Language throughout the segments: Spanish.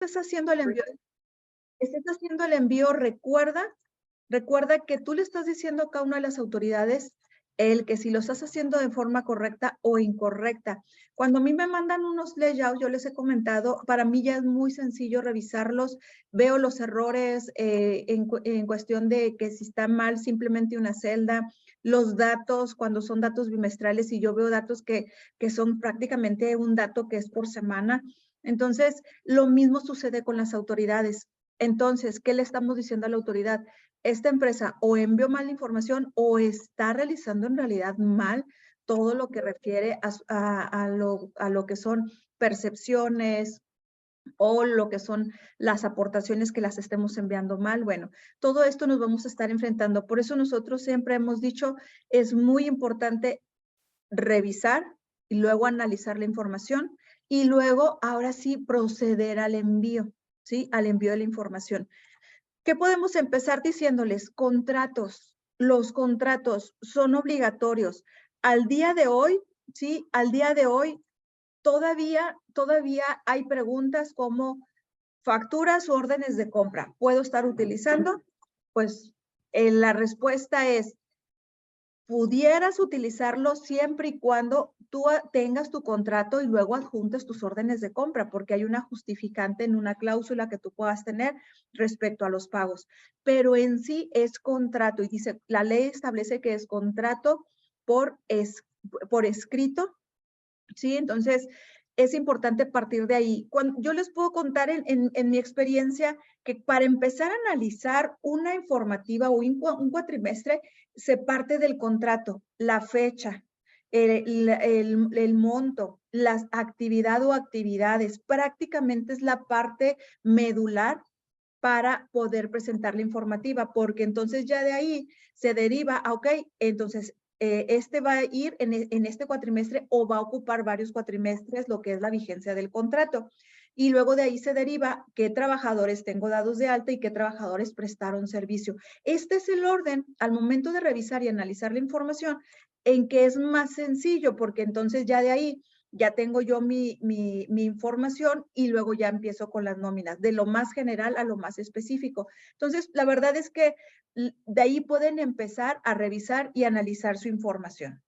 estés haciendo el envío, recuerda que tú le estás diciendo a cada una de las autoridades que si lo estás haciendo de forma correcta o incorrecta. Cuando a mí me mandan unos layouts, yo les he comentado, para mí ya es muy sencillo revisarlos, veo los errores en cuestión de que si está mal simplemente una celda, los datos, cuando son datos bimestrales y yo veo datos que son prácticamente un dato que es por semana. Entonces, lo mismo sucede con las autoridades. Entonces, ¿qué le estamos diciendo a la autoridad? Esta empresa o envió mal información o está realizando en realidad mal todo lo que refiere a lo que son percepciones o lo que son las aportaciones que las estemos enviando mal. Bueno, todo esto nos vamos a estar enfrentando. Por eso nosotros siempre hemos dicho, es muy importante revisar y luego analizar la información y luego, ahora sí, proceder al envío, ¿sí? Al envío de la información. ¿Qué podemos empezar diciéndoles? Contratos. Los contratos son obligatorios. Al día de hoy, ¿sí? Al día de hoy, todavía hay preguntas como facturas o órdenes de compra. ¿Puedo estar utilizando? Pues la respuesta es, pudieras utilizarlo siempre y cuando tú tengas tu contrato y luego adjuntes tus órdenes de compra, porque hay una justificante en una cláusula que tú puedas tener respecto a los pagos. Pero en sí es contrato y dice, la ley establece que es contrato por escrito, ¿sí? Entonces, es importante partir de ahí. Yo les puedo contar en mi experiencia que para empezar a analizar una informativa o un cuatrimestre, se parte del contrato, la fecha, el monto, las actividad o actividades. Prácticamente es la parte medular para poder presentar la informativa, porque entonces ya de ahí se deriva, ok, entonces este va a ir en este cuatrimestre o va a ocupar varios cuatrimestres lo que es la vigencia del contrato. Y luego de ahí se deriva qué trabajadores tengo dados de alta y qué trabajadores prestaron servicio. Este es el orden al momento de revisar y analizar la información en que es más sencillo, porque entonces ya de ahí ya tengo yo mi información y luego ya empiezo con las nóminas, de lo más general a lo más específico. Entonces, la verdad es que de ahí pueden empezar a revisar y analizar su información.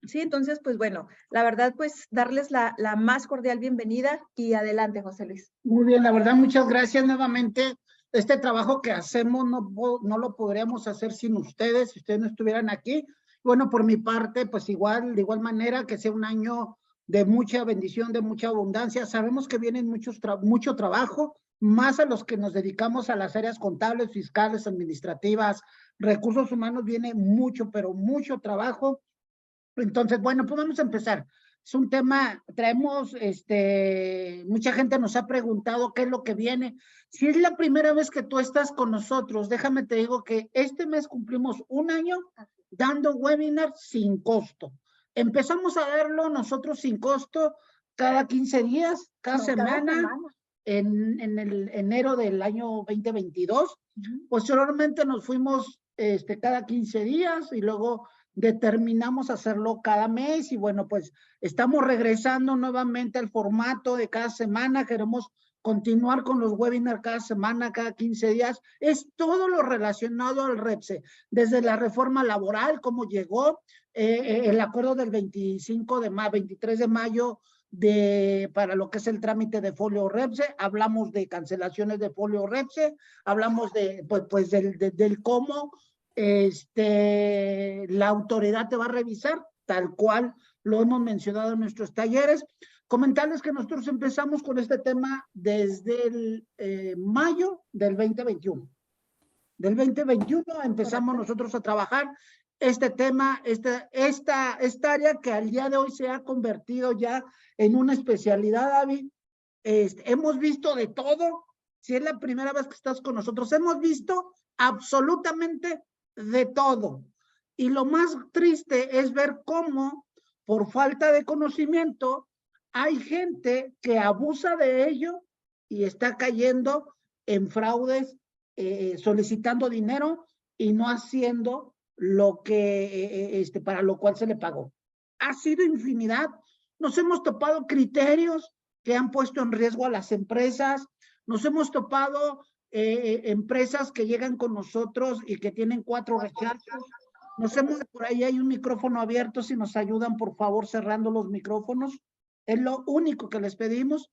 Sí, entonces, pues bueno, la verdad, pues darles la más cordial bienvenida y adelante, José Luis. Muy bien, la verdad, muchas gracias nuevamente. Este trabajo que hacemos no lo podríamos hacer sin ustedes, si ustedes no estuvieran aquí. Bueno, por mi parte, pues igual, de igual manera, que sea un año de mucha bendición, de mucha abundancia. Sabemos que viene mucho trabajo, más a los que nos dedicamos a las áreas contables, fiscales, administrativas, recursos humanos, viene mucho, pero mucho trabajo. Entonces, bueno, pues vamos a empezar. Es un tema, traemos, mucha gente nos ha preguntado qué es lo que viene. Si es la primera vez que tú estás con nosotros, déjame te digo que este mes cumplimos un año dando webinars sin costo. Empezamos a darlo nosotros sin costo cada 15 días, cada semana. En el enero del año 2022. Posteriormente nos fuimos cada 15 días y luego determinamos hacerlo cada mes y bueno, pues estamos regresando nuevamente al formato de cada semana. Queremos continuar con los webinars cada semana, cada 15 días. Es todo lo relacionado al REPSE, desde la reforma laboral, cómo llegó, el acuerdo del 23 de mayo para lo que es el trámite de folio REPSE, hablamos de cancelaciones de folio REPSE, hablamos de, pues del cómo la autoridad te va a revisar, tal cual lo hemos mencionado en nuestros talleres. Comentarles que nosotros empezamos con este tema desde el mayo del 2021. Del 2021 empezamos nosotros a trabajar este tema, esta área que al día de hoy se ha convertido ya en una especialidad, David. Hemos visto de todo. Si es la primera vez que estás con nosotros, hemos visto absolutamente de todo. Y lo más triste es ver cómo, por falta de conocimiento, hay gente que abusa de ello y está cayendo en fraudes, solicitando dinero y no haciendo lo que, para lo cual se le pagó. Ha sido infinidad. Nos hemos topado criterios que han puesto en riesgo a las empresas, Nos hemos topado empresas que llegan con nosotros y que tienen 4 rechazos. Por ahí hay un micrófono abierto, si nos ayudan, por favor, cerrando los micrófonos. Es lo único que les pedimos.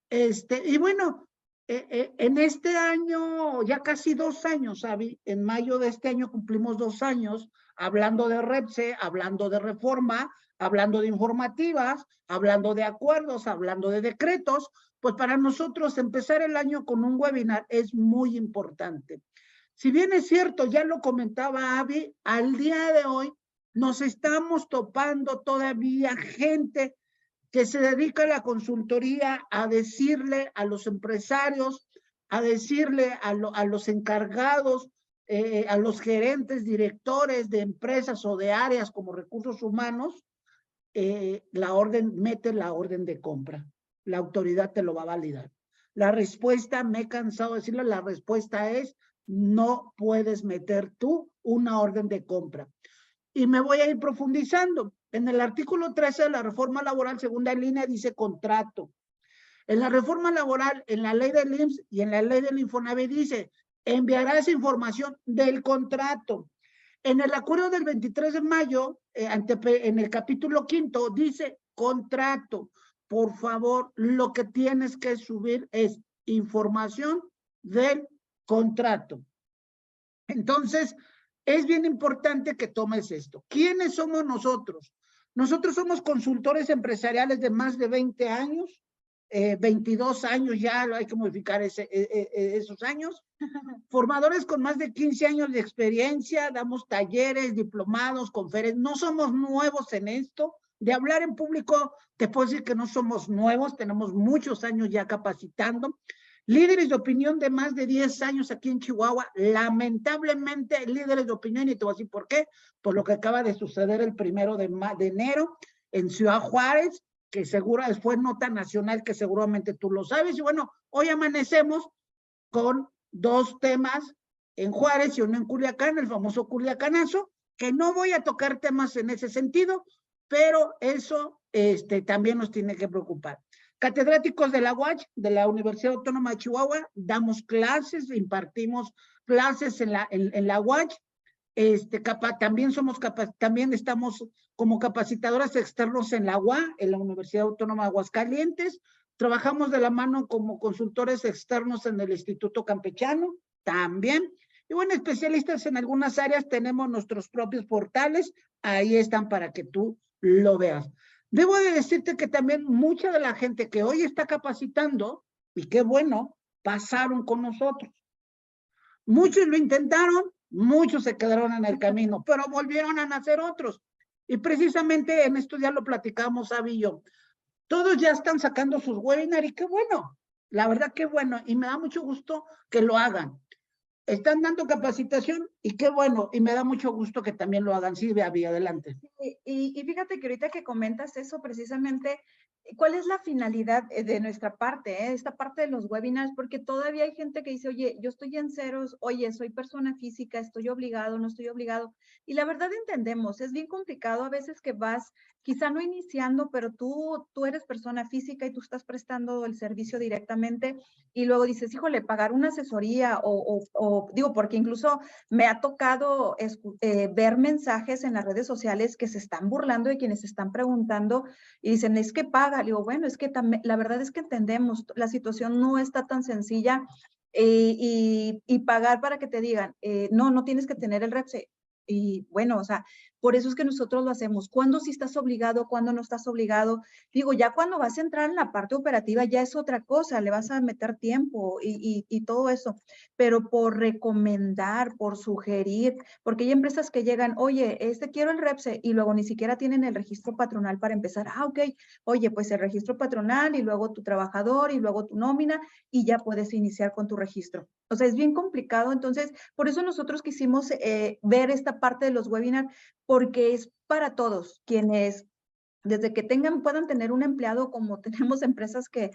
Y bueno, en este año, ya casi 2 años, Avi, en mayo de este año cumplimos 2 años hablando de REPSE, hablando de reforma, hablando de informativas, hablando de acuerdos, hablando de decretos. Pues para nosotros empezar el año con un webinar es muy importante. Si bien es cierto, ya lo comentaba Avi, al día de hoy nos estamos topando todavía gente que se dedica a la consultoría, a decirle a los empresarios, a decirle a los encargados, a los gerentes, directores de empresas o de áreas como recursos humanos, mete la orden de compra. La autoridad te lo va a validar. La respuesta, me he cansado de decirlo, la respuesta es: no puedes meter tú una orden de compra. Y me voy a ir profundizando. En el artículo 13 de la reforma laboral, segunda línea, dice contrato. En la reforma laboral, en la ley del IMSS y en la ley del Infonavit dice: enviará esa información del contrato. En el acuerdo del 23 de mayo, en el capítulo 5, dice contrato. Por favor, lo que tienes que subir es información del contrato. Entonces, es bien importante que tomes esto. ¿Quiénes somos nosotros? Nosotros somos consultores empresariales de más de 20 años, 22 años ya, hay que modificar esos años. Formadores con más de 15 años de experiencia, damos talleres, diplomados, conferencias. No somos nuevos en esto. De hablar en público, te puedo decir que no somos nuevos, tenemos muchos años ya capacitando. Líderes de opinión de más de 10 años aquí en Chihuahua, lamentablemente líderes de opinión, y te voy a decir por qué, por lo que acaba de suceder el 1 de enero en Ciudad Juárez, que seguro fue nota nacional, que seguramente tú lo sabes. Y bueno, hoy amanecemos con 2 temas en Juárez y uno en Culiacán, el famoso Culiacanazo, que no voy a tocar temas en ese sentido, pero eso también nos tiene que preocupar. Catedráticos de la UACH, de la Universidad Autónoma de Chihuahua, damos clases, impartimos clases en la UACH. También estamos como capacitadoras externos en la UA, en la Universidad Autónoma de Aguascalientes. Trabajamos de la mano como consultores externos en el Instituto Campechano, también. Y bueno, especialistas en algunas áreas, tenemos nuestros propios portales, ahí están para que tú lo veas. Debo de decirte que también mucha de la gente que hoy está capacitando, y qué bueno, pasaron con nosotros. Muchos lo intentaron, muchos se quedaron en el camino, pero volvieron a nacer otros. Y precisamente en esto ya lo platicamos, Avi y yo. Todos ya están sacando sus webinars y qué bueno, la verdad qué bueno, y me da mucho gusto que lo hagan. Están dando capacitación y qué bueno, y me da mucho gusto que también lo hagan. Sí, Avi, adelante. Y fíjate que ahorita que comentas eso, precisamente, ¿cuál es la finalidad de nuestra parte, esta parte de los webinars? Porque todavía hay gente que dice, oye, yo estoy en ceros, oye, soy persona física, estoy obligado, no estoy obligado. Y la verdad entendemos, es bien complicado a veces que vas, quizá no iniciando, pero tú eres persona física y tú estás prestando el servicio directamente y luego dices, híjole, pagar una asesoría o digo, porque incluso me ha tocado ver mensajes en las redes sociales que se están burlando de quienes están preguntando y dicen, es que paga. Le digo, bueno, es que la verdad es que entendemos, la situación no está tan sencilla y pagar para que te digan, no tienes que tener el REPSE. Y bueno, o sea, por eso es que nosotros lo hacemos. ¿Cuándo sí estás obligado? ¿Cuándo no estás obligado? Digo, ya cuando vas a entrar en la parte operativa ya es otra cosa, le vas a meter tiempo y todo eso. Pero por recomendar, por sugerir, porque hay empresas que llegan, oye, quiero el REPSE y luego ni siquiera tienen el registro patronal para empezar. Ok, oye, pues el registro patronal y luego tu trabajador y luego tu nómina y ya puedes iniciar con tu registro. O sea, es bien complicado. Entonces, por eso nosotros quisimos ver esta parte de los webinars porque es para todos quienes desde que puedan tener un empleado, como tenemos empresas que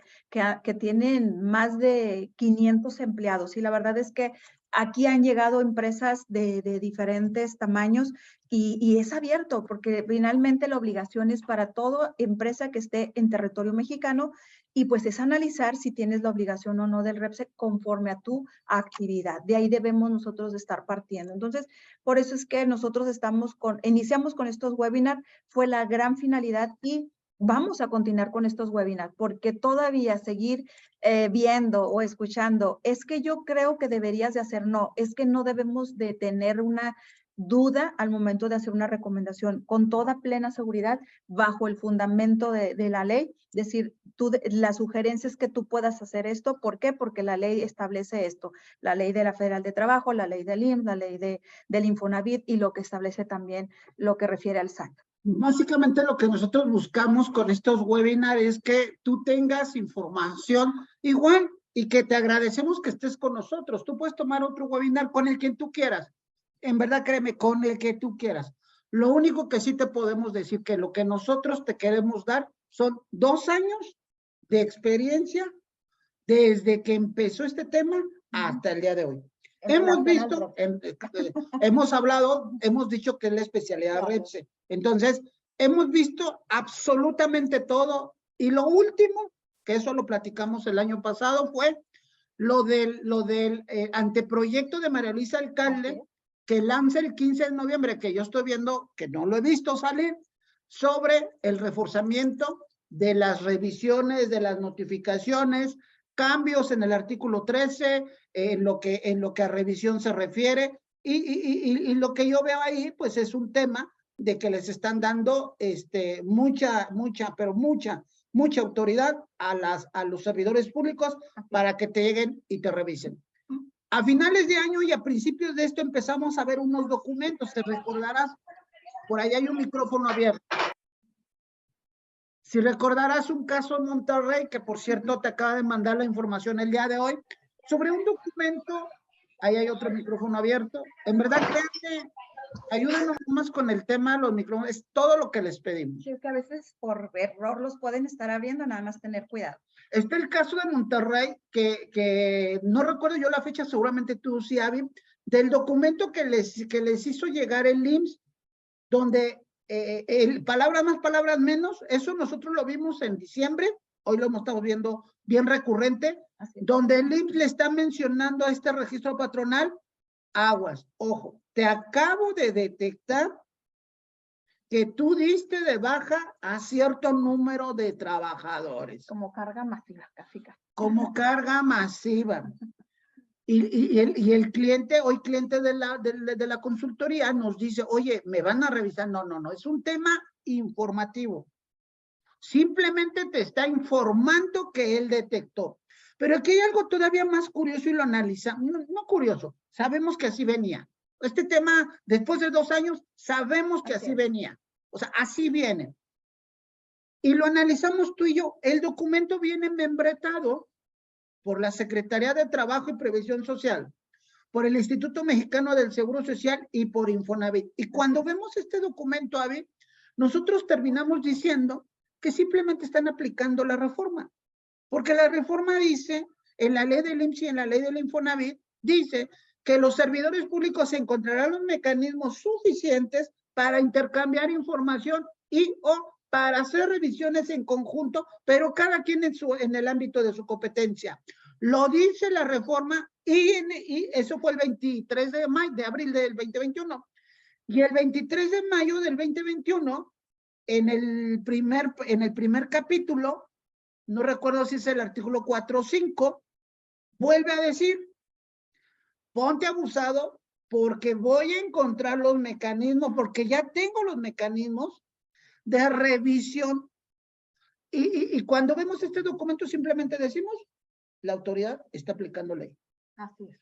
tienen más de 500 empleados. Y la verdad es que aquí han llegado empresas de diferentes tamaños y es abierto porque finalmente la obligación es para toda empresa que esté en territorio mexicano Y pues es analizar si tienes la obligación o no del REPSE conforme a tu actividad. De ahí debemos nosotros de estar partiendo. Entonces, por eso es que nosotros iniciamos con estos webinars, fue la gran finalidad y vamos a continuar con estos webinars, porque todavía seguir viendo o escuchando, es que yo creo que deberías de hacer, no, es que no debemos de tener una duda al momento de hacer una recomendación con toda plena seguridad bajo el fundamento de la ley, decir, la sugerencia es que tú puedas hacer esto, ¿por qué? Porque la ley establece esto, la ley de la Federal de Trabajo, la ley del IMSS, la ley del Infonavit y lo que establece también lo que refiere al SAT. Básicamente lo que nosotros buscamos con estos webinars es que tú tengas información igual y que te agradecemos que estés con nosotros. Tú puedes tomar otro webinar con el que tú quieras. En verdad, créeme, con el que tú quieras. Lo único que sí te podemos decir que lo que nosotros te queremos dar son 2 años de experiencia desde que empezó este tema hasta el día de hoy. Hemos visto, hemos hablado, hemos dicho que es la especialidad de REPSE. Entonces, hemos visto absolutamente todo. Y lo último, que eso lo platicamos el año pasado, fue lo del anteproyecto de María Luisa Alcalde, que lanza el 15 de noviembre, que yo estoy viendo, que no lo he visto salir, sobre el reforzamiento de las revisiones, de las notificaciones, cambios en el artículo 13, en lo que a revisión se refiere, y lo que yo veo ahí, pues es un tema de que les están dando mucha autoridad a los servidores públicos para que te lleguen y te revisen. A finales de año y a principios de esto empezamos a ver unos documentos, te recordarás, por ahí hay un micrófono abierto. Si recordarás un caso en Monterrey, que por cierto te acaba de mandar la información el día de hoy, sobre un documento, ahí hay otro micrófono abierto. En verdad, créanme, ayúdenos más con el tema, los micrófonos, es todo lo que les pedimos. Sí, que a veces por error los pueden estar abriendo, nada más tener cuidado. Está el caso de Monterrey, que no recuerdo yo la fecha, seguramente tú sí, Avi, del documento que les hizo llegar el IMSS, donde palabras más, palabras menos, eso nosotros lo vimos en diciembre, hoy lo estamos viendo bien recurrente, donde el IMSS le está mencionando a este registro patronal, aguas, ojo, te acabo de detectar que tú diste de baja a cierto número de trabajadores. Como carga masiva, casi. Como carga masiva. Y el cliente, hoy cliente de la consultoría nos dice, oye, ¿me van a revisar? No, es un tema informativo. Simplemente te está informando que él detectó. Pero aquí hay algo todavía más curioso y lo analiza, no curioso, sabemos que así venía. Este tema, después de 2 años, sabemos que así venía. O sea, así viene. Y lo analizamos tú y yo. El documento viene membretado por la Secretaría de Trabajo y Previsión Social, por el Instituto Mexicano del Seguro Social y por Infonavit. Y cuando vemos este documento, Avi, nosotros terminamos diciendo que simplemente están aplicando la reforma. Porque la reforma dice, en la ley del IMSS y en la ley del Infonavit, dice que los servidores públicos encontrarán los mecanismos suficientes para intercambiar información y o para hacer revisiones en conjunto, pero cada quien en el ámbito de su competencia. Lo dice la reforma y eso fue el 23 de abril del 2021. Y el 23 de mayo del 2021, en el primer capítulo, no recuerdo si es el artículo 4 o 5, vuelve a decir, ponte abusado porque voy a encontrar los mecanismos, porque ya tengo los mecanismos de revisión. Y cuando vemos este documento simplemente decimos, la autoridad está aplicando ley. Así es.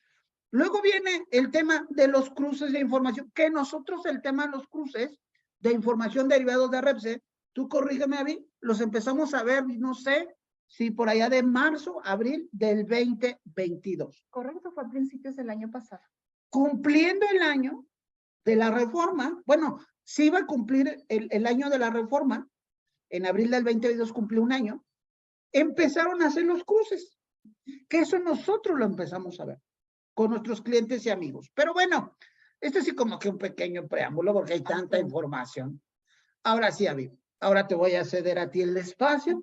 Luego viene el tema de los cruces de información, que nosotros el tema de los cruces de información derivados de REPSE, tú corrígeme, Avi, los empezamos a ver, no sé, si por allá de marzo, abril del 2022. Correcto, fue a principios del año pasado. Cumpliendo el año de la reforma, bueno, sí iba a cumplir el año de la reforma, en abril del 2022 cumplió un año, empezaron a hacer los cruces, que eso nosotros lo empezamos a ver con nuestros clientes y amigos. Pero bueno, este sí como que un pequeño preámbulo porque hay tanta información. Ahora sí, Avi, ahora te voy a ceder a ti el espacio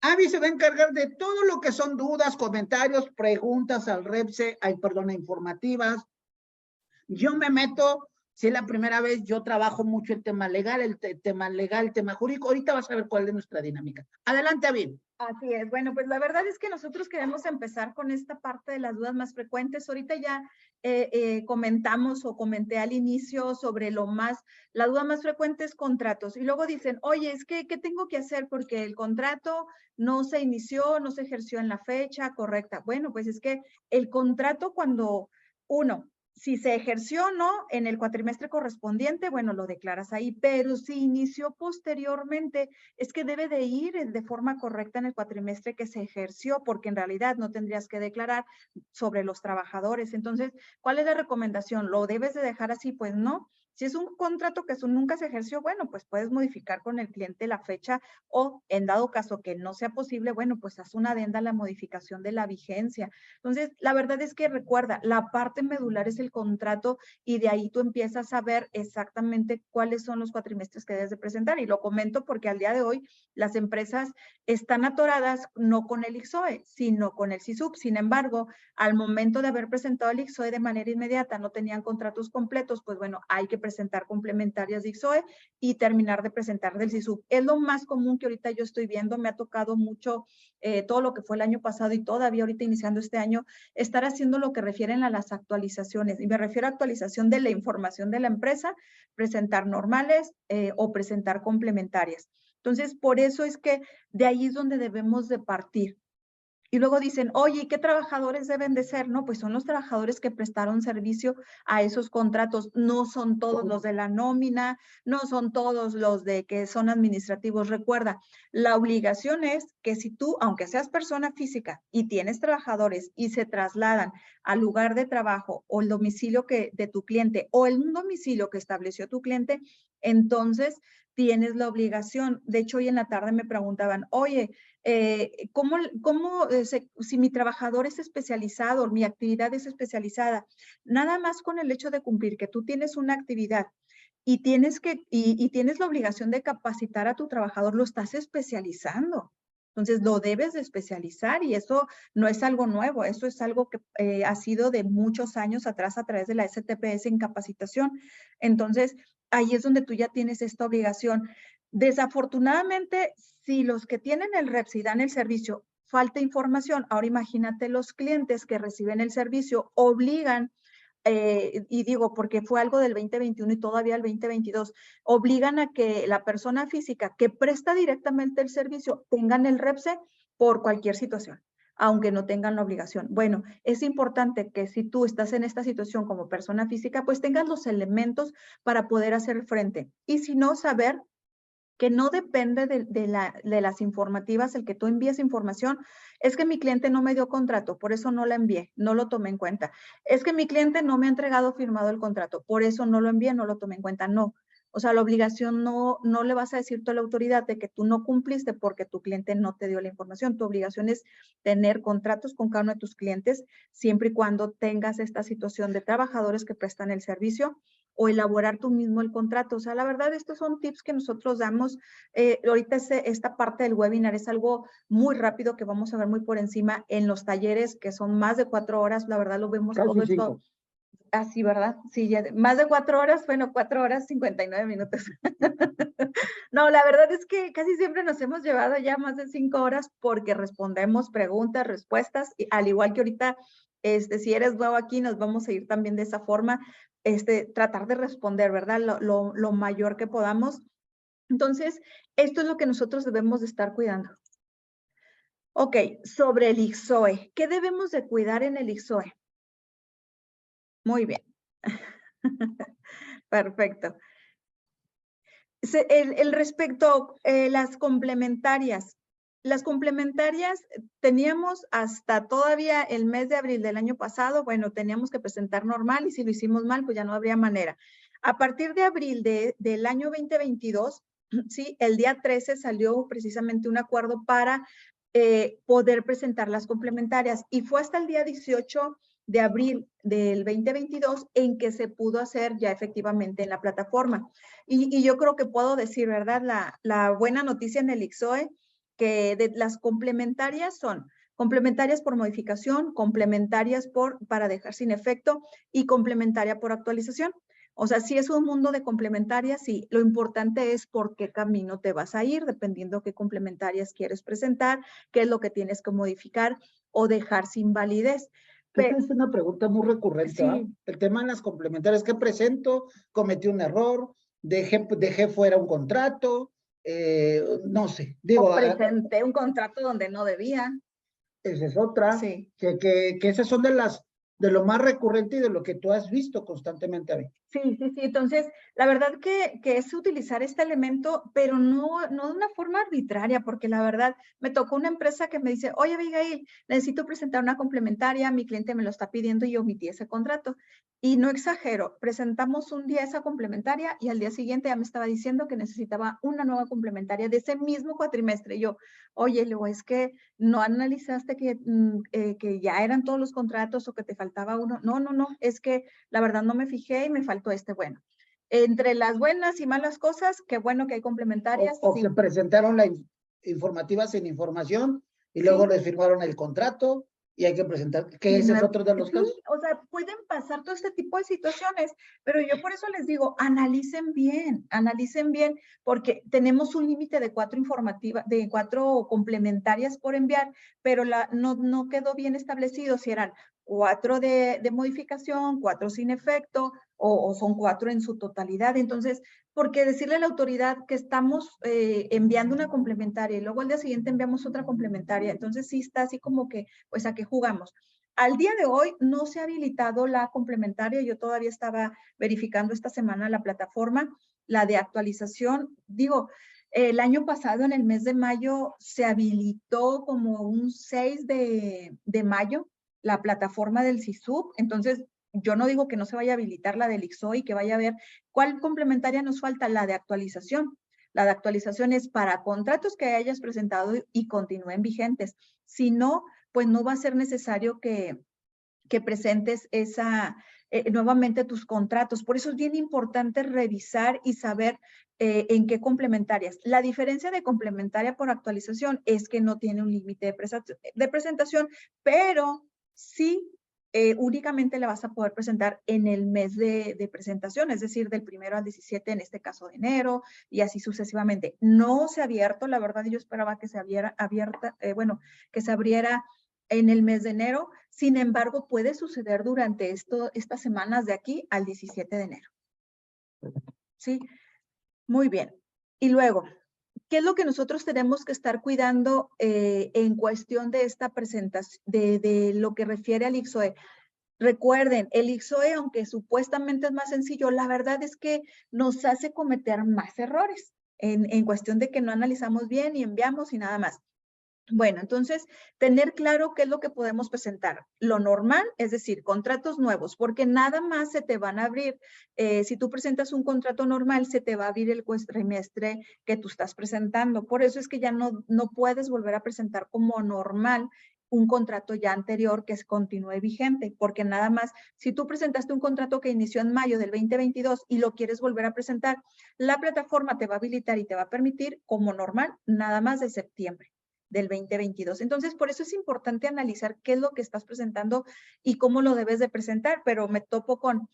Abby se va a encargar de todo lo que son dudas, comentarios, preguntas al REPSE, informativas. Yo me meto, si es la primera vez, yo trabajo mucho el tema legal, el tema jurídico. Ahorita vas a ver cuál es nuestra dinámica. Adelante, Abby. Así es. Bueno, pues la verdad es que nosotros queremos empezar con esta parte de las dudas más frecuentes. Ahorita ya comentamos o comenté al inicio sobre la duda más frecuente es contratos. Y luego dicen, oye, es que, ¿qué tengo que hacer? Porque el contrato no se inició, no se ejerció en la fecha correcta. Bueno, pues es que el contrato cuando si se ejerció o no en el cuatrimestre correspondiente, bueno, lo declaras ahí, pero si inició posteriormente, es que debe de ir de forma correcta en el cuatrimestre que se ejerció, porque en realidad no tendrías que declarar sobre los trabajadores. Entonces, ¿cuál es la recomendación? ¿Lo debes de dejar así? Pues no. Si es un contrato que nunca se ejerció, bueno, pues puedes modificar con el cliente la fecha o en dado caso que no sea posible, bueno, pues haz una adenda a la modificación de la vigencia. Entonces, la verdad es que recuerda, la parte medular es el contrato y de ahí tú empiezas a ver exactamente cuáles son los cuatrimestres que debes de presentar. Y lo comento porque al día de hoy las empresas están atoradas no con el ICSOE, sino con el SISUB. Sin embargo, al momento de haber presentado el ICSOE de manera inmediata, no tenían contratos completos, pues bueno, hay que presentar complementarias de ICSOE y terminar de presentar del SISUB. Es lo más común que ahorita yo estoy viendo, me ha tocado mucho todo lo que fue el año pasado y todavía ahorita iniciando este año, estar haciendo lo que refieren a las actualizaciones. Y me refiero a actualización de la información de la empresa, presentar normales o presentar complementarias. Entonces, por eso es que de ahí es donde debemos de partir. Y luego dicen, oye, ¿y qué trabajadores deben de ser? No, pues son los trabajadores que prestaron servicio a esos contratos. No son todos los de la nómina, no son todos los de que son administrativos. Recuerda, la obligación es que si tú, aunque seas persona física y tienes trabajadores y se trasladan al lugar de trabajo o el domicilio de tu cliente o el domicilio que estableció tu cliente, entonces tienes la obligación. De hecho, hoy en la tarde me preguntaban, oye, si mi trabajador es especializado, mi actividad es especializada, nada más con el hecho de cumplir que tú tienes una actividad y tienes la obligación de capacitar a tu trabajador, lo estás especializando. Entonces, lo debes de especializar y eso no es algo nuevo, eso es algo que ha sido de muchos años atrás a través de la STPS en capacitación. Entonces, ahí es donde tú ya tienes esta obligación. Desafortunadamente, si los que tienen el REPS y dan el servicio falta información, ahora imagínate los clientes que reciben el servicio, obligan, y digo porque fue algo del 2021 y todavía el 2022, obligan a que la persona física que presta directamente el servicio tengan el REPSE por cualquier situación, aunque no tengan la obligación. Bueno, es importante que si tú estás en esta situación como persona física, pues tengas los elementos para poder hacer frente. Y si no, saber que no depende de las informativas, el que tú envíes información, es que mi cliente no me dio contrato, por eso no la envié, no lo tomé en cuenta. Es que mi cliente no me ha entregado firmado el contrato, por eso no lo envié, no lo tomé en cuenta, no. O sea, la obligación no le vas a decir tú a la autoridad de que tú no cumpliste porque tu cliente no te dio la información. Tu obligación es tener contratos con cada uno de tus clientes, siempre y cuando tengas esta situación de trabajadores que prestan el servicio o elaborar tú mismo el contrato. O sea, la verdad, estos son tips que nosotros damos. Ahorita esta parte del webinar es algo muy rápido que vamos a ver muy por encima en los talleres, que son más de 4 horas. La verdad, lo vemos Casi todo esto. 5. Así, ¿verdad? Sí, ya más de 4 horas, bueno, 4 horas 59 minutos. No, la verdad es que casi siempre nos hemos llevado ya más de 5 horas porque respondemos preguntas, respuestas, y al igual que ahorita, si eres nuevo aquí, nos vamos a ir también de esa forma, tratar de responder, ¿verdad? Lo mayor que podamos. Entonces, esto es lo que nosotros debemos de estar cuidando. Ok, sobre el ICSOE. ¿Qué debemos de cuidar en el ICSOE? Muy bien. Perfecto. El respecto las complementarias. Las complementarias teníamos hasta todavía el mes de abril del año pasado, bueno, teníamos que presentar normal y si lo hicimos mal, pues ya no habría manera. A partir de abril del año 2022, sí, el día 13 salió precisamente un acuerdo para poder presentar las complementarias y fue hasta el día 18 de abril del 2022 en que se pudo hacer ya efectivamente en la plataforma. Y yo creo que puedo decir, ¿verdad? La buena noticia en el ICSOE que de las complementarias son complementarias por modificación, complementarias para dejar sin efecto y complementaria por actualización. O sea, si es un mundo de complementarias, sí, lo importante es por qué camino te vas a ir, dependiendo qué complementarias quieres presentar, qué es lo que tienes que modificar o dejar sin validez. Esta es una pregunta muy recurrente, ¿ah? Sí. El tema de las complementarias que presento, cometí un error, dejé fuera un contrato, no sé, digo, O presenté un contrato donde no debía. esa es otra, Sí. que esas son de lo más recurrente y de lo que tú has visto constantemente, Abby. Sí. Entonces, la verdad que es utilizar este elemento, pero no de una forma arbitraria, porque la verdad me tocó una empresa que me dice, oye, Abigail, necesito presentar una complementaria, mi cliente me lo está pidiendo y yo omití ese contrato. Y no exagero, presentamos un día esa complementaria y al día siguiente ya me estaba diciendo que necesitaba una nueva complementaria de ese mismo cuatrimestre. Y yo, oye, luego es que no analizaste que ya eran todos los contratos o que te faltaba uno. No, es que la verdad no me fijé y me faltó este. Bueno, entre las buenas y malas cosas, qué bueno que hay complementarias. O Sí. que presentaron la informativa sin información y luego Sí. les firmaron el contrato y hay que presentar, que ese es otro de los Sí, casos. o sea, pueden pasar todo este tipo de situaciones, pero yo por eso les digo, analicen bien, porque tenemos un límite de 4 informativas, de 4 complementarias por enviar, pero no quedó bien establecido si eran 4 de modificación, 4 sin efecto, o son 4 en su totalidad. Entonces, porque decirle a la autoridad que estamos enviando una complementaria y luego al día siguiente enviamos otra complementaria, entonces sí está así como que, pues, ¿a qué jugamos? Al día de hoy no se ha habilitado la complementaria. Yo todavía estaba verificando esta semana la plataforma, la de actualización. Digo, el año pasado, en el mes de mayo, se habilitó como un 6 de mayo la plataforma del CISUB. Entonces, yo no digo que no se vaya a habilitar la del ICSOI, que vaya a ver cuál complementaria nos falta, la de actualización. La de actualización es para contratos que hayas presentado y continúen vigentes. Si no, pues no va a ser necesario que presentes nuevamente tus contratos. Por eso es bien importante revisar y saber en qué complementarias. La diferencia de complementaria por actualización es que no tiene un límite de presentación, pero sí únicamente la vas a poder presentar en el mes de presentación, es decir, del 1 al 17, en este caso de enero, y así sucesivamente. No se ha abierto, la verdad yo esperaba que se abriera que se abriera en el mes de enero. Sin embargo, puede suceder durante estas semanas de aquí al 17 de enero. ¿Sí? Muy bien. Y luego, ¿qué es lo que nosotros tenemos que estar cuidando en cuestión de esta presentación, de lo que refiere al ICSOE? Recuerden, el ICSOE, aunque supuestamente es más sencillo, la verdad es que nos hace cometer más errores en cuestión de que no analizamos bien y enviamos y nada más. Bueno, entonces, tener claro qué es lo que podemos presentar. Lo normal, es decir, contratos nuevos, porque nada más se te van a abrir. Si tú presentas un contrato normal, se te va a abrir el cuatrimestre que tú estás presentando. Por eso es que ya no puedes volver a presentar como normal un contrato ya anterior que continúe vigente, porque nada más, si tú presentaste un contrato que inició en mayo del 2022 y lo quieres volver a presentar, la plataforma te va a habilitar y te va a permitir como normal nada más de septiembre del 2022. Entonces, por eso es importante analizar qué es lo que estás presentando y cómo lo debes de presentar, pero me topo con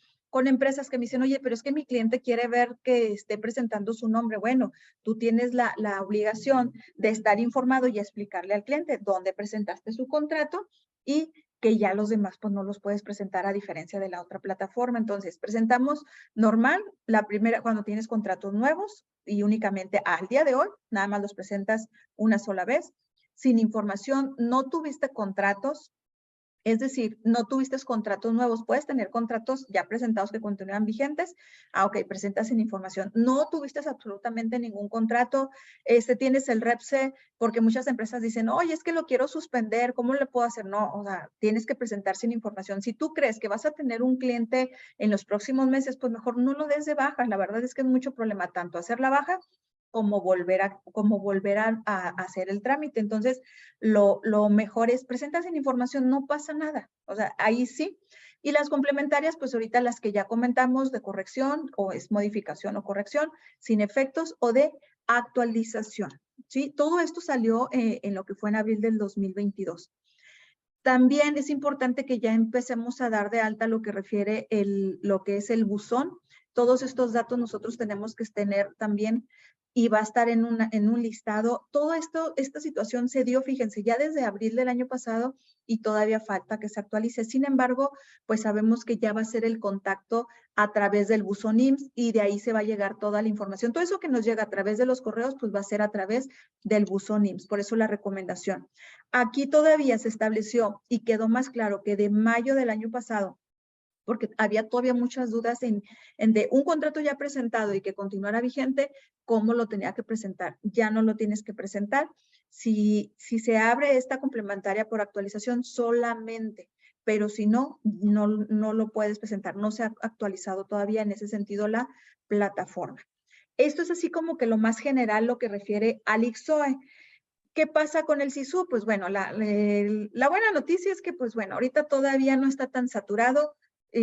empresas que me dicen, oye, pero es que mi cliente quiere ver que esté presentando su nombre. Bueno, tú tienes la obligación de estar informado y explicarle al cliente dónde presentaste su contrato y que ya los demás pues no los puedes presentar a diferencia de la otra plataforma. Entonces, presentamos normal, la primera cuando tienes contratos nuevos y únicamente al día de hoy, nada más los presentas una sola vez. Sin información, no tuviste contratos, es decir, no tuviste contratos nuevos, puedes tener contratos ya presentados que continúan vigentes. Ok, presentas sin información. No tuviste absolutamente ningún contrato, tienes el REPSE, porque muchas empresas dicen, oye, es que lo quiero suspender, ¿cómo le puedo hacer? No, o sea, tienes que presentar sin información. Si tú crees que vas a tener un cliente en los próximos meses, pues mejor no lo des de baja. La verdad es que es mucho problema tanto hacer la baja como volver a hacer el trámite. Entonces, lo mejor es presentar sin información, no pasa nada. O sea, ahí sí. Y las complementarias, pues ahorita las que ya comentamos de corrección o es modificación o corrección, sin efectos o de actualización. ¿sí? Todo esto salió en lo que fue en abril del 2022. También es importante que ya empecemos a dar de alta lo que refiere lo que es el buzón. Todos estos datos nosotros tenemos que tener también y va a estar en un listado. Todo esto, esta situación se dio, fíjense, ya desde abril del año pasado y todavía falta que se actualice. Sin embargo, pues sabemos que ya va a ser el contacto a través del buzón IMSS y de ahí se va a llegar toda la información. Todo eso que nos llega a través de los correos, pues va a ser a través del buzón IMSS. Por eso la recomendación. Aquí todavía se estableció y quedó más claro que de mayo del año pasado, porque había todavía muchas dudas en de un contrato ya presentado y que continuara vigente, ¿cómo lo tenía que presentar? Ya no lo tienes que presentar. Si se abre esta complementaria por actualización solamente, pero si no, no lo puedes presentar. No se ha actualizado todavía en ese sentido la plataforma. Esto es así como que lo más general, lo que refiere al ICSOE. ¿Qué pasa con el SISU? Pues bueno, la buena noticia es que, pues bueno, ahorita todavía no está tan saturado,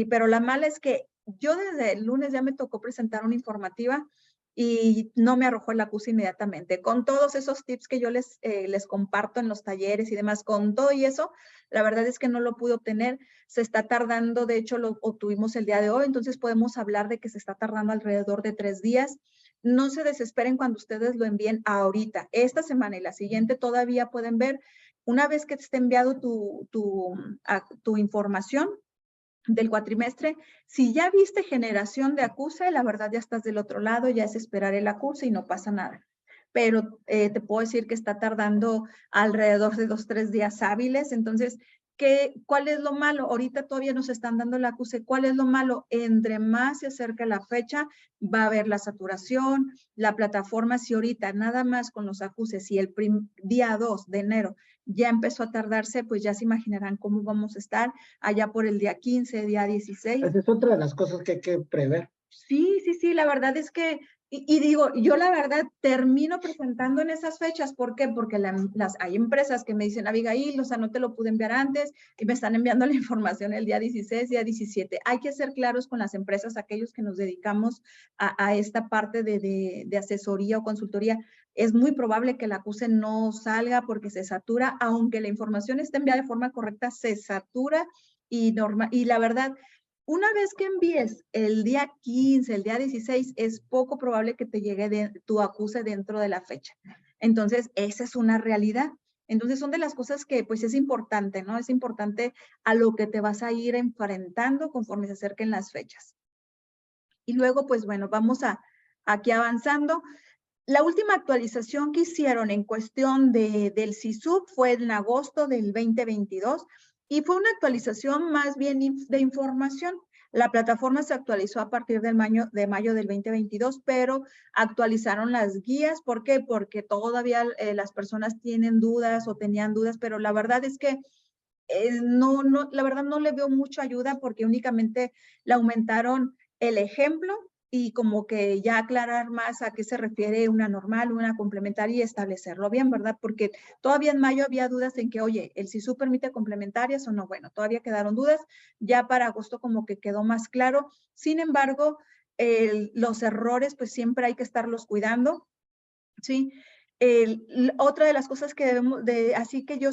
pero la mala es que yo desde el lunes ya me tocó presentar una informativa y no me arrojó el acuse inmediatamente. Con todos esos tips que yo les comparto en los talleres y demás, con todo y eso, la verdad es que no lo pude obtener. Se está tardando, de hecho lo obtuvimos el día de hoy, entonces podemos hablar de que se está tardando alrededor de 3 días. No se desesperen cuando ustedes lo envíen ahorita. Esta semana y la siguiente todavía pueden ver, una vez que te esté enviado tu información del cuatrimestre, si ya viste generación de acuse, la verdad ya estás del otro lado, ya es esperar el acuse y no pasa nada. Pero te puedo decir que está tardando alrededor de 2-3 días hábiles. Entonces, ¿cuál es lo malo? Ahorita todavía nos están dando el acuse. ¿Cuál es lo malo? Entre más se acerca la fecha, va a haber la saturación, la plataforma, si ahorita nada más con los acuses y el día 2 de enero ya empezó a tardarse, pues ya se imaginarán cómo vamos a estar allá por el día 15, día 16. Esa es otra de las cosas que hay que prever. Sí, la verdad es que, y digo, yo la verdad termino presentando en esas fechas. ¿Por qué? Porque hay empresas que me dicen, Abigail, o sea, no te lo pude enviar antes y me están enviando la información el día 16, día 17. Hay que ser claros con las empresas, aquellos que nos dedicamos a esta parte de asesoría o consultoría. Es muy probable que el acuse no salga porque se satura, aunque la información esté enviada de forma correcta, se satura y la verdad, una vez que envíes el día 15, el día 16, es poco probable que te llegue tu acuse dentro de la fecha. Entonces, esa es una realidad. Entonces, son de las cosas que pues es importante, ¿no? Es importante a lo que te vas a ir enfrentando conforme se acerquen las fechas. Y luego, pues bueno, vamos aquí avanzando. La última actualización que hicieron en cuestión del SISUB fue en agosto del 2022 y fue una actualización más bien de información. La plataforma se actualizó a partir de mayo del 2022, pero actualizaron las guías. ¿Por qué? Porque todavía las personas tienen dudas o tenían dudas, pero la verdad es que la verdad no le veo mucha ayuda porque únicamente le aumentaron el ejemplo y como que ya aclarar más a qué se refiere una normal, una complementaria y establecerlo bien, ¿verdad? Porque todavía en mayo había dudas en que, oye, ¿el SISU permite complementarias o no? Bueno, todavía quedaron dudas. Ya para agosto como que quedó más claro. Sin embargo, los errores pues siempre hay que estarlos cuidando, ¿sí? Otra de las cosas que debemos de, así que yo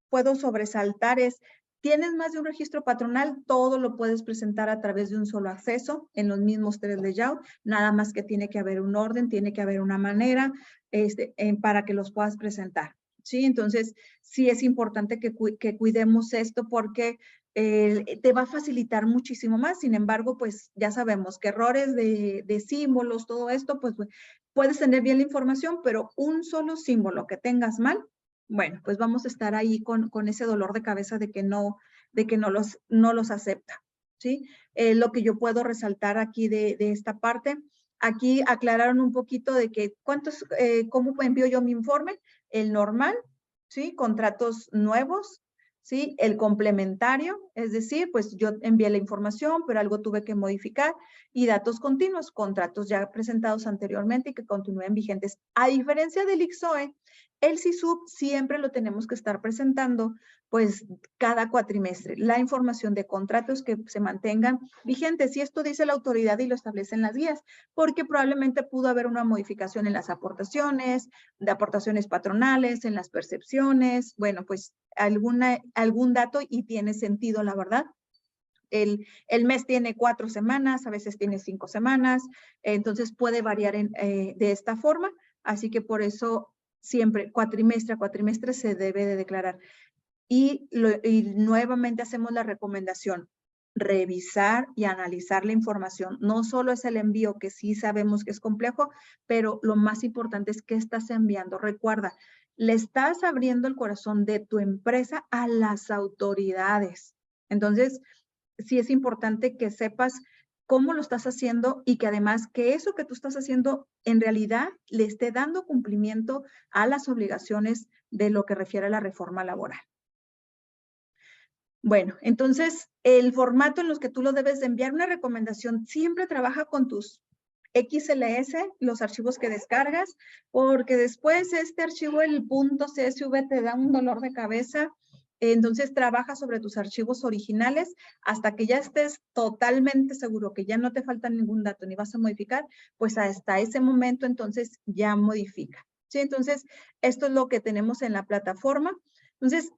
puedo sobresaltar es, tienes más de un registro patronal, todo lo puedes presentar a través de un solo acceso en los mismos 3 layout, nada más que tiene que haber un orden, tiene que haber una manera para que los puedas presentar, ¿sí? Entonces, sí es importante que cuidemos esto porque te va a facilitar muchísimo más. Sin embargo, pues ya sabemos que errores de símbolos, todo esto, pues puedes tener bien la información, pero un solo símbolo que tengas mal, bueno, pues vamos a estar ahí con ese dolor de cabeza de que no los acepta, ¿sí? Lo que yo puedo resaltar aquí de esta parte, aquí aclararon un poquito de que cómo envío yo mi informe, el normal, ¿sí? Contratos nuevos, ¿sí? El complementario, es decir, pues yo envié la información, pero algo tuve que modificar, y datos continuos, contratos ya presentados anteriormente y que continúen vigentes. A diferencia del ICSOE, El SISUB siempre lo tenemos que estar presentando, pues, cada cuatrimestre. La información de contratos que se mantengan vigentes. Y esto dice la autoridad y lo establece en las guías, porque probablemente pudo haber una modificación en las aportaciones, de aportaciones patronales, en las percepciones, bueno, pues algún dato y tiene sentido, la verdad. El mes tiene 4 semanas, a veces tiene 5 semanas, entonces puede variar de esta forma, así que por eso siempre cuatrimestre a cuatrimestre se debe de declarar. Y nuevamente hacemos la recomendación, revisar y analizar la información. No solo es el envío, que sí sabemos que es complejo, pero lo más importante es qué estás enviando. Recuerda, le estás abriendo el corazón de tu empresa a las autoridades. Entonces, sí es importante que sepas cómo lo estás haciendo y que además que eso que tú estás haciendo en realidad le esté dando cumplimiento a las obligaciones de lo que refiere a la reforma laboral. Bueno, entonces el formato en los que tú lo debes de enviar, una recomendación, siempre trabaja con tus XLS, los archivos que descargas, porque después este archivo, el .csv, te da un dolor de cabeza. Entonces trabaja sobre tus archivos originales hasta que ya estés totalmente seguro que ya no te falta ningún dato ni vas a modificar, pues hasta ese momento entonces ya modifica. ¿Sí? Entonces esto es lo que tenemos en la plataforma. Entonces,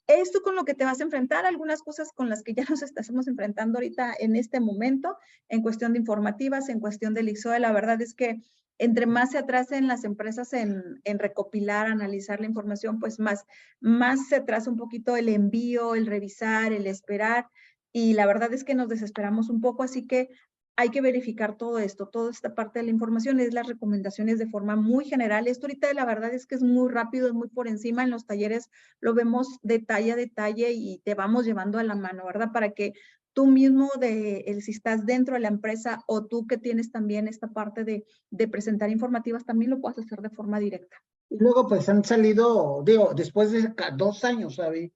esto con lo que te vas a enfrentar, algunas cosas con las que ya nos estamos enfrentando ahorita en este momento, en cuestión de informativas, en cuestión del IXOE, la verdad es que entre más se atrasen las empresas en recopilar, analizar la información, pues más se atrasa un poquito el envío, el revisar, el esperar, y la verdad es que nos desesperamos un poco, así que hay que verificar todo esto, toda esta parte de la información, es las recomendaciones de forma muy general. Esto ahorita la verdad es que es muy rápido, es muy por encima. En los talleres lo vemos detalle a detalle y te vamos llevando a la mano, ¿verdad? Para que tú mismo, si estás dentro de la empresa o tú que tienes también esta parte de presentar informativas, también lo puedas hacer de forma directa. Y luego pues han salido, digo, después de 2 años, ¿sabes?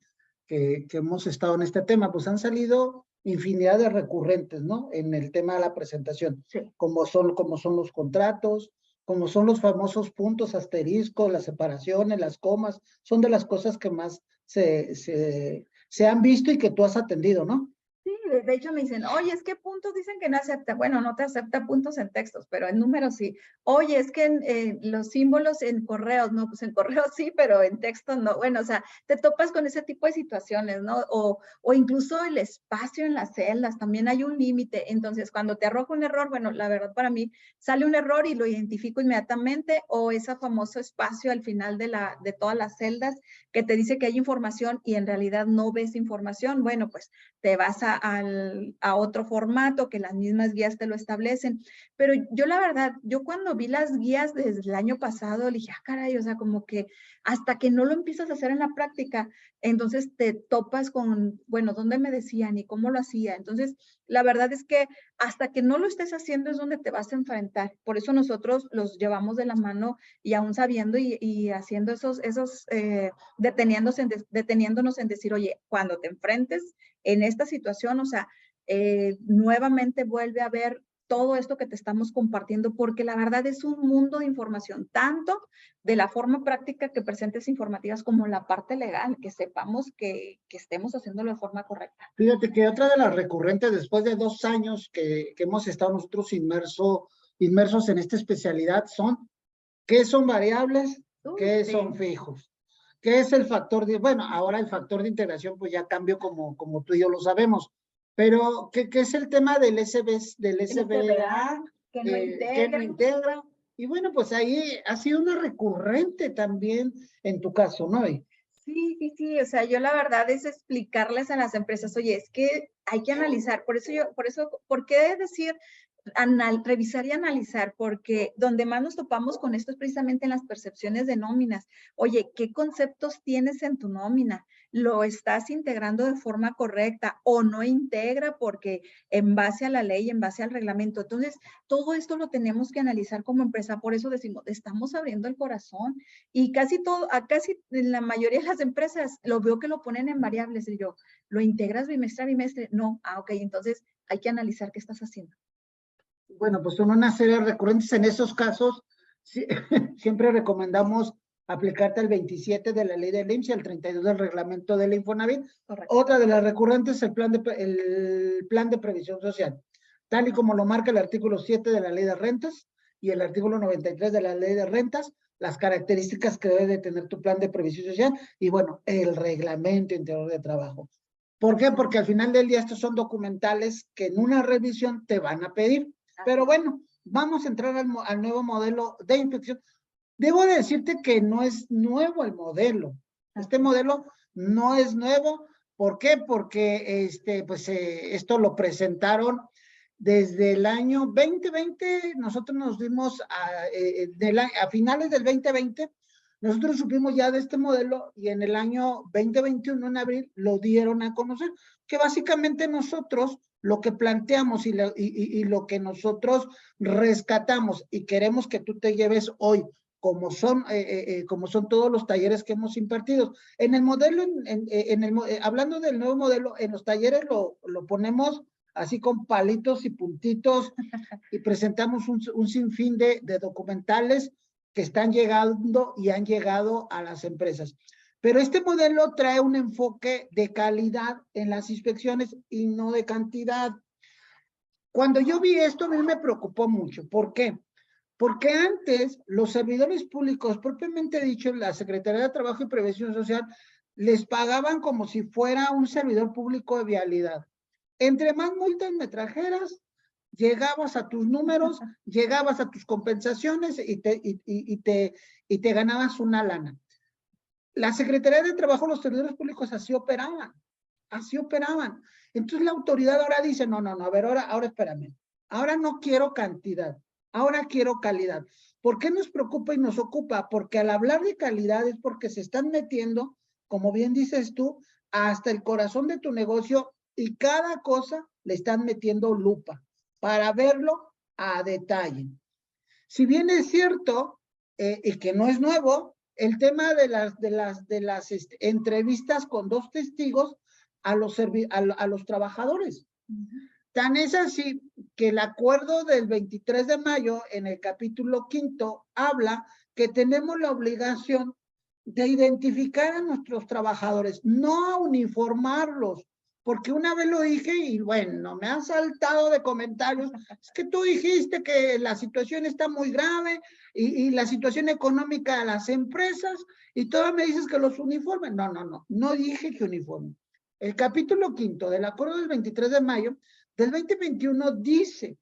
Que hemos estado en este tema, pues han salido infinidad de recurrentes, ¿no? En el tema de la presentación, Sí. como son los contratos, como son los famosos puntos asteriscos, las separaciones, las comas, son de las cosas que más se han visto y que tú has atendido, ¿no? Sí, de hecho me dicen, oye, es que puntos dicen que no acepta. Bueno, no te acepta puntos en textos, pero en números sí. Oye, es que los símbolos en correos, no, pues en correos sí, pero en texto no. Bueno, o sea, te topas con ese tipo de situaciones, ¿no? O incluso el espacio en las celdas, también hay un límite. Entonces, cuando te arroja un error, bueno, la verdad para mí sale un error y lo identifico inmediatamente, o ese famoso espacio al final de todas las celdas que te dice que hay información y en realidad no ves información. Bueno, pues te vas a otro formato que las mismas guías te lo establecen. Pero yo la verdad, yo cuando vi las guías desde el año pasado, le dije, caray, o sea, como que hasta que no lo empiezas a hacer en la práctica, entonces te topas con, bueno, ¿dónde me decían y cómo lo hacía? Entonces, la verdad es que hasta que no lo estés haciendo es donde te vas a enfrentar. Por eso nosotros los llevamos de la mano y aún sabiendo y haciendo deteniéndonos en decir, oye, cuando te enfrentes en esta situación, o sea, nuevamente vuelve a ver todo esto que te estamos compartiendo, porque la verdad es un mundo de información, tanto de la forma práctica que presentes informativas como la parte legal, que sepamos que estemos haciéndolo de forma correcta. Fíjate que otra de las recurrentes, después de 2 años que hemos estado nosotros inmersos en esta especialidad, son ¿qué son variables? ¿Qué Sí. son fijos? ¿Qué es el factor de, bueno, ahora el factor de integración pues ya cambió como tú y yo lo sabemos, pero ¿qué es el tema del SBA, que no que no integra? Y bueno, pues ahí ha sido una recurrente también en tu caso, ¿no? Sí, o sea, yo la verdad es explicarles a las empresas, oye, es que hay que analizar, por eso, ¿por qué decir revisar y analizar? Porque donde más nos topamos con esto es precisamente en las percepciones de nóminas. Oye, ¿qué conceptos tienes en tu nómina? ¿Lo estás integrando de forma correcta o no integra porque en base a la ley, en base al reglamento? Entonces, todo esto lo tenemos que analizar como empresa, por eso decimos, estamos abriendo el corazón y casi en la mayoría de las empresas lo veo que lo ponen en variables y yo, ¿lo integras bimestre a bimestre? No, ok, entonces hay que analizar qué estás haciendo. Bueno, pues son una serie de recurrentes en esos casos. Sí, siempre recomendamos aplicarte el 27 de la ley del IMSS y el 32 del reglamento del Infonavit. Correcto. Otra de las recurrentes es el plan de previsión social, tal y como lo marca el artículo 7 de la ley de rentas y el artículo 93 de la ley de rentas, las características que debe de tener tu plan de previsión social y bueno, el reglamento interior de trabajo. ¿Por qué? Porque al final del día estos son documentales que en una revisión te van a pedir. Pero bueno, vamos a entrar al nuevo modelo de inspección. Debo de decirte que no es nuevo el modelo. Este modelo no es nuevo. ¿Por qué? Porque esto lo presentaron desde el año 2020. Nosotros nos dimos a finales del 2020. Nosotros supimos ya de este modelo y en el año 2021, en abril, lo dieron a conocer, que básicamente nosotros lo que planteamos y lo que nosotros rescatamos y queremos que tú te lleves hoy, como son todos los talleres que hemos impartido. En el modelo, hablando del nuevo modelo, en los talleres lo ponemos así con palitos y puntitos y presentamos un sinfín de documentales que están llegando y han llegado a las empresas. Pero este modelo trae un enfoque de calidad en las inspecciones y no de cantidad. Cuando yo vi esto, a mí me preocupó mucho. ¿Por qué? Porque antes los servidores públicos, propiamente dicho, la Secretaría de Trabajo y Previsión Social, les pagaban como si fuera un servidor público de vialidad. Entre más multas me trajeras, llegabas a tus números, llegabas a tus compensaciones y te ganabas una lana. La Secretaría de Trabajo, los servidores públicos así operaban, así operaban. Entonces la autoridad ahora dice, no, a ver, ahora espérame, ahora no quiero cantidad, ahora quiero calidad. ¿Por qué nos preocupa y nos ocupa? Porque al hablar de calidad es porque se están metiendo, como bien dices tú, hasta el corazón de tu negocio y cada cosa le están metiendo lupa para verlo a detalle. Si bien es cierto, y que no es nuevo, el tema de las entrevistas con dos testigos a los trabajadores. Tan es así que el acuerdo del 23 de mayo en el capítulo 5 habla que tenemos la obligación de identificar a nuestros trabajadores, no uniformarlos, porque una vez lo dije y bueno, me han saltado de comentarios, es que tú dijiste que la situación está muy grave y la situación económica de las empresas y todavía me dices que los uniformen. No dije que uniformen. El capítulo 5 del acuerdo del 23 de mayo del 2021 dice,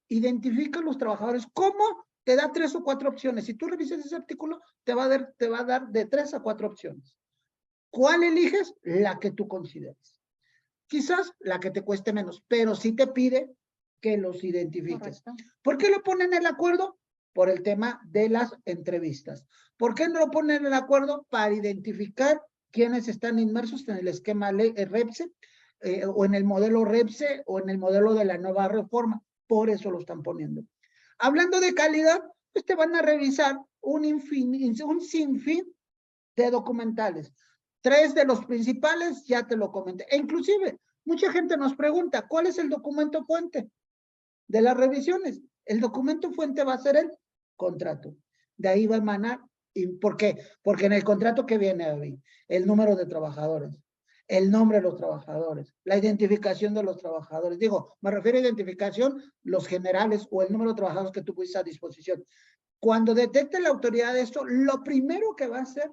identifica a los trabajadores. ¿Cómo? Te da 3 o 4 opciones. Si tú revisas ese artículo, te va a dar de 3 a 4 opciones. ¿Cuál eliges? La que tú consideres. Quizás la que te cueste menos, pero sí te pide que los identifiques. Correcto. ¿Por qué lo ponen en el acuerdo? Por el tema de las entrevistas. ¿Por qué no lo ponen en el acuerdo? Para identificar quiénes están inmersos en el esquema REPSE, o en el modelo REPSE, o en el modelo de la nueva reforma. Por eso lo están poniendo. Hablando de calidad, pues te van a revisar un sinfín de documentales. 3 de los principales ya te lo comenté. E inclusive, mucha gente nos pregunta, ¿cuál es el documento fuente de las revisiones? El documento fuente va a ser el contrato. De ahí va a emanar. ¿Y por qué? Porque en el contrato que viene ahí, el número de trabajadores, el nombre de los trabajadores, la identificación de los trabajadores. Digo, me refiero a identificación, los generales o el número de trabajadores que tú pusiste a disposición. Cuando detecte la autoridad de esto, lo primero que va a hacer,